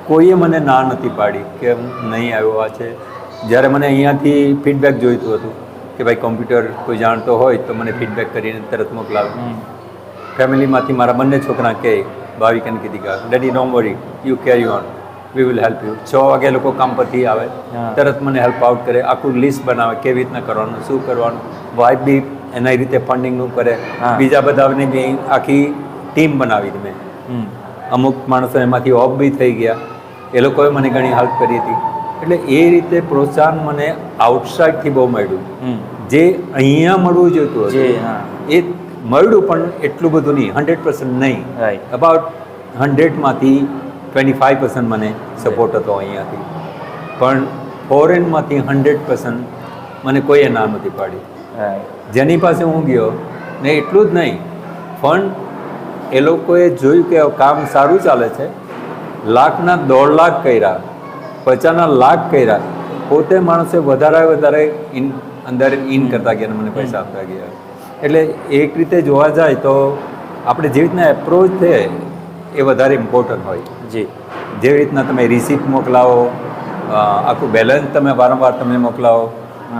કોઈએ મને ના નથી પાડી કે હું નહીં આવ્યો. આ છે જ્યારે મને અહીંયાથી ફીડબેક જોઈતું હતું કે ભાઈ કોમ્પ્યુટર કોઈ જાણતો હોય તો મને ફીડબેક કરીને તરત મોકલાવે. ફેમિલીમાંથી મારા બંને છોકરા કહે, ભાવિક અને કીધીકા, daddy don't worry, you carry on, we will help you. 6 વાગે લોકો કામ પરથી આવે, હા. તરત મને હેલ્પ આઉટ કરે, આખું લિસ્ટ બનાવે કેવી રીતના કરવાનું, શું કરવાનું. વાઇફ બી એના રીતે ફંડિંગનું કરે. હા. બીજા બધાની બી આખી ટીમ બનાવી મેં. અમુક માણસો એમાંથી ઓફ બી થઈ ગયા, એ લોકોએ મને ઘણી હેલ્પ કરી હતી. એટલે એ રીતે પ્રોત્સાહન મને આઉટસાઇડથી બહુ મળ્યું. જે અહીંયા મળવું જોઈતું જી હતું હા એ મળ્યું, પણ એટલું બધું નહીં, 100% નહીં. રાઈટ અબાઉટ 100માંથી 25% મને સપોર્ટ હતો અહીંયાથી. પણ ફોરેનમાંથી 100% મને કોઈએ ના નથી પાડી. રાઈટ જેની પાસે હું ગયો ને એટલું જ નહીં, પણ એ લોકોએ જોયું કે કામ સારું ચાલે છે, લાખના 1.5 લાખ કર્યા, 50ના લાખ કર્યા, પોતે માણસે વધારે અંદર ઇન કરતા ગયા, મને પૈસા આપતા ગયા. એટલે એક રીતે જોવા જાય તો આપણે જેવી રીતના એપ્રોચ છે એ વધારે ઇમ્પોર્ટન્ટ હોય. જી જેવી રીતના તમે રિસિપ્ટ મોકલાવો, આખું બેલેન્સ તમે વારંવાર તમે મોકલાવો,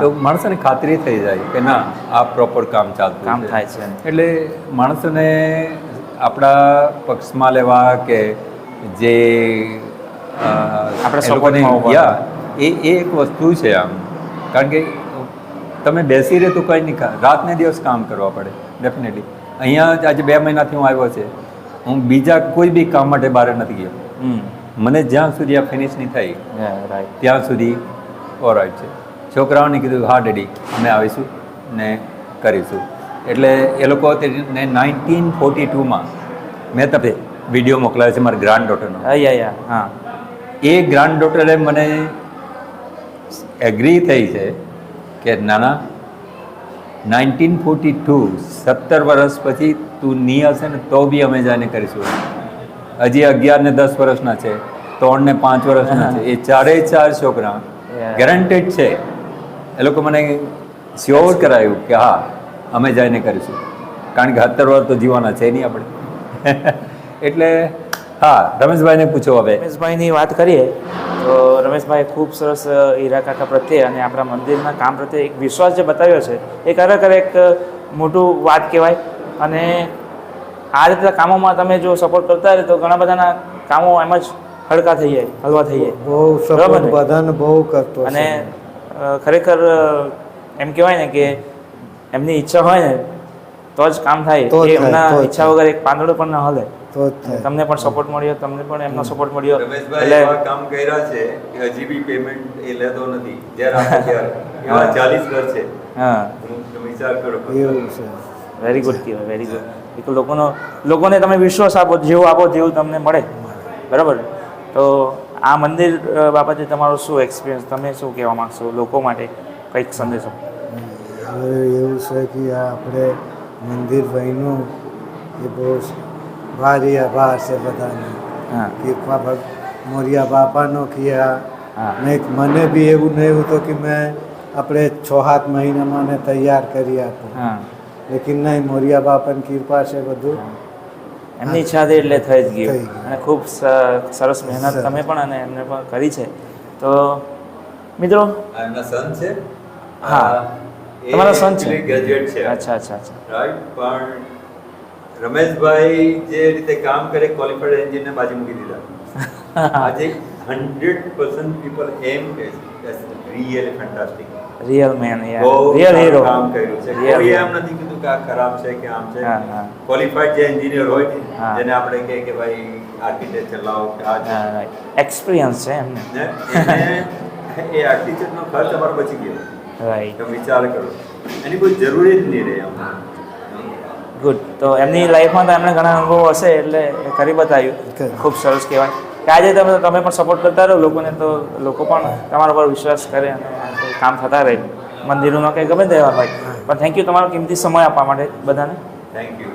તો માણસોને ખાતરી થઈ જાય કે ના આ પ્રોપર કામ ચાલતું કામ થાય છે. એટલે માણસોને આપણા પક્ષમાં લેવા કે જે આપણે એ લોકોને સપોર્ટમાં ઉભા યા એ એક વસ્તુ છે આમ. કારણ કે તમે બેસી રહે તો કંઈ નહીં, રાતને દિવસ કામ કરવા પડે ડેફિનેટલી. અહીંયા આજે 2 મહિનાથી હું આવ્યો છે, હું બીજા કોઈ બી કામ માટે બહાર નથી ગયો. મને જ્યાં સુધી આ ફિનિશ નહીં થઈ રાઈટ ત્યાં સુધી ઓલરાઈટ છે. છોકરાઓને કીધું હા ડેડી અમે આવીશું ને કરીશું. એટલે એ લોકો 1942માં મેં તમને વિડીયો મોકલાવ્યો છે મારા ગ્રાન્ડ ડોટરનો. હા એ ગ્રાન્ડ ડોટરે મને એગ્રી થઈ છે કે નાના 1942 17 વર્ષ પછી તું નહીં હશે ને તો બી અમે જઈને કરીશું. હજી 11 ને 10 વર્ષના છે, 3 ને 5 વર્ષના છે, એ ચાર છોકરા ગેરંટેડ છે. એ લોકો મને શ્યોર કરાયું કે હા અમે જઈને કરીશું, કારણ કે 17 વર્ષ તો જીવવાના છે નહીં આપણે. એટલે હા, રમેશભાઈને પૂછો. હવે રમેશભાઈની વાત કરીએ તો રમેશભાઈ ખૂબ સરસ હીરા કાકા પ્રત્યે અને આપણા મંદિરના કામ પ્રત્યે એક વિશ્વાસ જે બતાવ્યો છે એ ખરેખર એક મોટું વાત કહેવાય. અને આ રીતે કામોમાં તમે જો સપોર્ટ કરતા રહે તો ઘણા બધાના કામો એમ જ હળકા થઈ જાય, હલવા થઈ જાય. બહુ સપોર્ટ બધાને બહુ કરતો. અને ખરેખર એમ કહેવાય ને કે એમની ઈચ્છા હોય ને તો જ કામ થાય. એમના ઈચ્છા વગર એક પાંદડો પણ ન હલે. તમને પણ સપોર્ટ મળ્યો, તમને પણ એમનો સપોર્ટ મળ્યો. રમેશભાઈ એવા કામ કર્યા છે કે હજી બી પેમેન્ટ એ લેતો નથી. જ્યારે આપે ત્યારે એવા 40 ઘર છે. હા, તમે વિચાર કરો. એવું છે. વેરી ગુડ કહેવાય, વેરી ગુડ. એક લોકોને તમે વિશ્વાસ આપો, જેવું આપો તેવું તમને મળે. બરાબર. તો આ મંદિર બાબતે તમારો શું એક્સપિરિયન્સ, તમે શું કહેવા માગશો લોકો માટે, કંઈક સંદેશો? હવે એવું છે કે આપણે મંદિર બન્યું એ બહુ ભારી આભાર છે બધાને. કૃપા મોરિયા બાપાનો કિયા. મને બી એવું નહીં હતું કે મેં આપણે 6-7 મહિનામાં ને તૈયાર કરી આપું. લેકિન નહીં, મોરિયા બાપાની કૃપા છે બધું. એમની ઈચ્છા હતી એટલે થઈ જ ગયું. અને ખૂબ સરસ મહેનત તમે પણ અને એમને પણ કરી છે. તો મિત્રો એમના સન છે. હા, તમારા સન છે, ગ્રેજ્યુએટ છે. અચ્છા અચ્છા અચ્છા. રાઈટ. પણ રમેશભાઈ જે રીતે કામ કરે, ક્વોલિફાઈડ એન્જિનને બાજી મૂકી દીધા. આજે 100% પીપલ એમ કે રિયલી ફેન્ટાસ્ટિક, રિયલ મેન, બહુ રિયલ હીરો કામ કર્યું છે. કોઈ એમ નથી કીધું કે આ ખરાબ છે કે આમ છે. ક્વોલિફાઈડ જે એન્જિનિયર હોય ને, જેને આપણે કહે કે ભાઈ આર્કિટેક્ચર લાવો કે આ છે, એક્સપિરિયન્સ છે એમને, એ આર્કિટેક્ચરનો ખર્ચ અમારો બચી ગયો. રાઈટ. તો વિચાર કરો, એની કોઈ જરૂરી જ નહીં રહે. ગુડ. તો એમની લાઈફમાં તો એમને ઘણા અનુભવો હશે એટલે એ કરી બતાવ્યું. ખૂબ સરસ કહેવાય કે આજે તમે પણ સપોર્ટ કરતા રહો લોકોને, તો લોકો પણ તમારા પર વિશ્વાસ કરે અને કામ થતા રહે. મંદિરોમાં કંઈ ગમે તેવા હોય. પણ થેન્ક યુ તમારો કિંમતી સમય આપવા માટે બધાને. Thank you.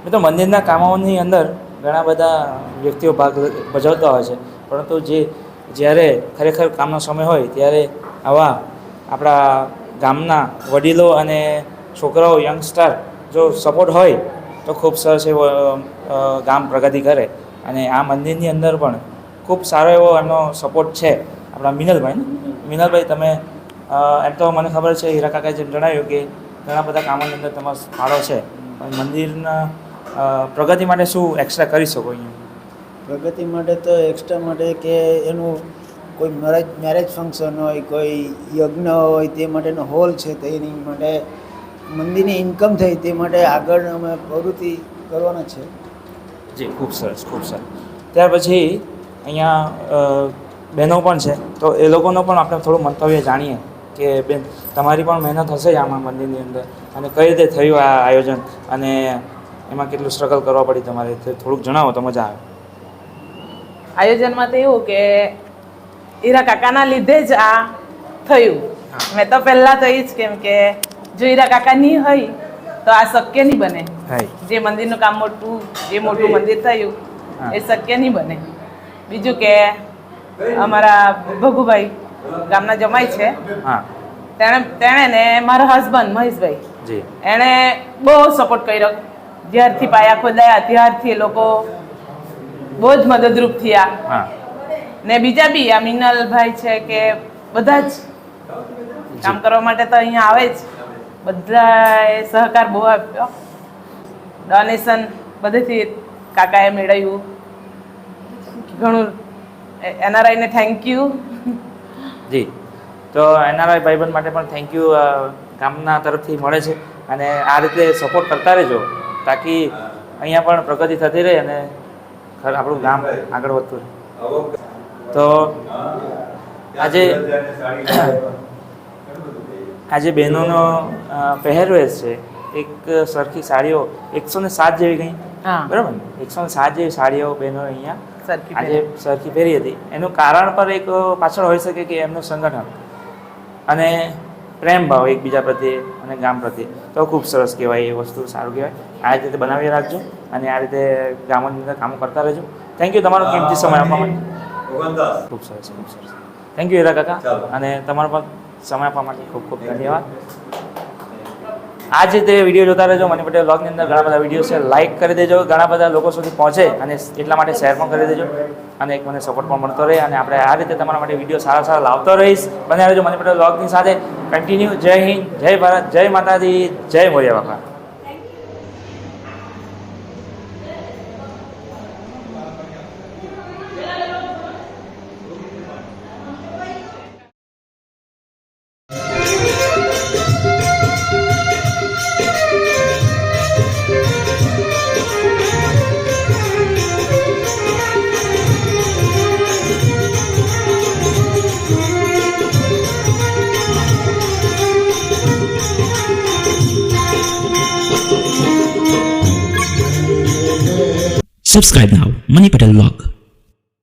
મિત્રો, મંદિરના કામોની અંદર ઘણા બધા વ્યક્તિઓ ભાગ ભજવતા હોય છે, પરંતુ જ્યારે ખરેખર કામનો સમય હોય ત્યારે આવા આપણા ગામના વડીલો અને છોકરાઓ, યંગસ્ટર જો સપોર્ટ હોય તો ખૂબ સરસ એવો ગામ પ્રગતિ કરે. અને આ મંદિરની અંદર પણ ખૂબ સારો એવો એમનો સપોર્ટ છે. આપણા મિનલભાઈ, તમે એમ તો મને ખબર છે હીરા કાકાએ જેમ જણાવ્યું કે ઘણા બધા કામોની અંદર તમારો ફાળો છે, પણ મંદિરના પ્રગતિ માટે શું એક્સ્ટ્રા કરી શકો અહીંયા? પ્રગતિ માટે તો એક્સ્ટ્રા માટે કે એનું કોઈ મેરેજ ફંક્શન હોય, કોઈ યજ્ઞ હોય, તે માટેનો હોલ છે, તો એની માટે મંદિરની ઇન્કમ થઈ તે માટે આગળ અમે પ્રવૃત્તિ કરવાના છે. જી, ખૂબ સરસ, ખૂબ સરસ. ત્યાર પછી અહીંયા બહેનો પણ છે, તો એ લોકોનો પણ આપણે થોડું મંતવ્ય જાણીએ કે બેન, તમારી પણ મહેનત હશે જ આમાં મંદિરની અંદર, અને કઈ રીતે થયું આ આયોજન અને એમાં કેટલું સ્ટ્રગલ કરવા પડી તમારે, થોડુંક જણાવો તો મજા આવે. આયોજનમાં તો એવું કે હીરા કાકાના લીધે જ આ થયું. મેં તો પહેલાં તો એ જ કેમ કે જો હીરા કાકા નહીં હોય તો આ શક્ય નહીં બને. જે મંદિરનું કામ જે મોટું મંદિર થયું એ શક્ય નહીં બને. બીજું કે અમારા ભગુભાઈ ગામના જમાઈ છે, તેણે ને મારા હસબન્ડ મહેશભાઈ, એણે બહુ સપોર્ટ કર્યો. જ્યારથી પાયા ખોદાયા ત્યારથી એ લોકો બહુ જ મદદરૂપ થયા. ને બીજા બી આ મિનલભાઈ છે કે બધા જ કામ કરવા માટે તો અહીંયા આવે જ. બધાએ સહકાર બહુ આપ્યો. ડોનેશન બધેથી કાકાએ મેળવ્યું ઘણું. એનઆરઆઈને થેન્ક યુ. જી, તો એનઆરઆઈ ભાઈબંધ માટે પણ થેન્ક યુ ગામના તરફથી મળે છે. અને આ રીતે સપોર્ટ કરતા રહેજો તાકી અહીંયા પણ પ્રગતિ થતી રહે અને આપણું ગામ આગળ વધતું રહે. તો આજે બહેનોનો પહેરવેશ છે, એક સરખી સાડીઓ 107 જેવી કંઈ હા. બરાબર ને 107 જેવી સાડીઓ બહેનો અહીંયા સરખી આજે સરખી પહેરી હતી. એનું કારણ પર એક પાછળ હોઈ શકે કે એમનું સંગઠન અને પ્રેમ ભાવ એકબીજા પ્રત્યે અને ગામ પ્રત્યે, તો ખૂબ સરસ કહેવાય. એ વસ્તુ સારું કહેવાય. આ રીતે બનાવી રાખજો અને આ રીતે ગામોની અંદર કામો કરતા રહેજો. થેન્ક યુ તમારો કિંમતી સમય આપવા માટે. ખૂબ સરસ, ખૂબ સરસ. થેન્ક યુ હીરા કાકા. અને તમારો પણ સમય આપવા માટે ખૂબ ખૂબ ધન્યવાદ. આ જ રીતે વિડીયો જોતા રહેજો. મની પટેલ વ્લોગની અંદર ઘણા બધા વિડીયો છે, લાઇક કરી દેજો, ઘણા બધા લોકો સુધી પહોંચે અને એટલા માટે શેર પણ કરી દેજો અને એક મને સપોર્ટ પણ મળતો રહે. અને આપણે આ રીતે તમારા માટે વિડીયો સારા સારા લાવતો રહીશ. બન્યા રહેજો મની પટેલ વ્લોગની સાથે. કન્ટિન્યુ. જય હિન્દ, જય ભારત, જય માતાજી, જય મોરિયા બાપા. Subscribe now, Money Patel Vlog.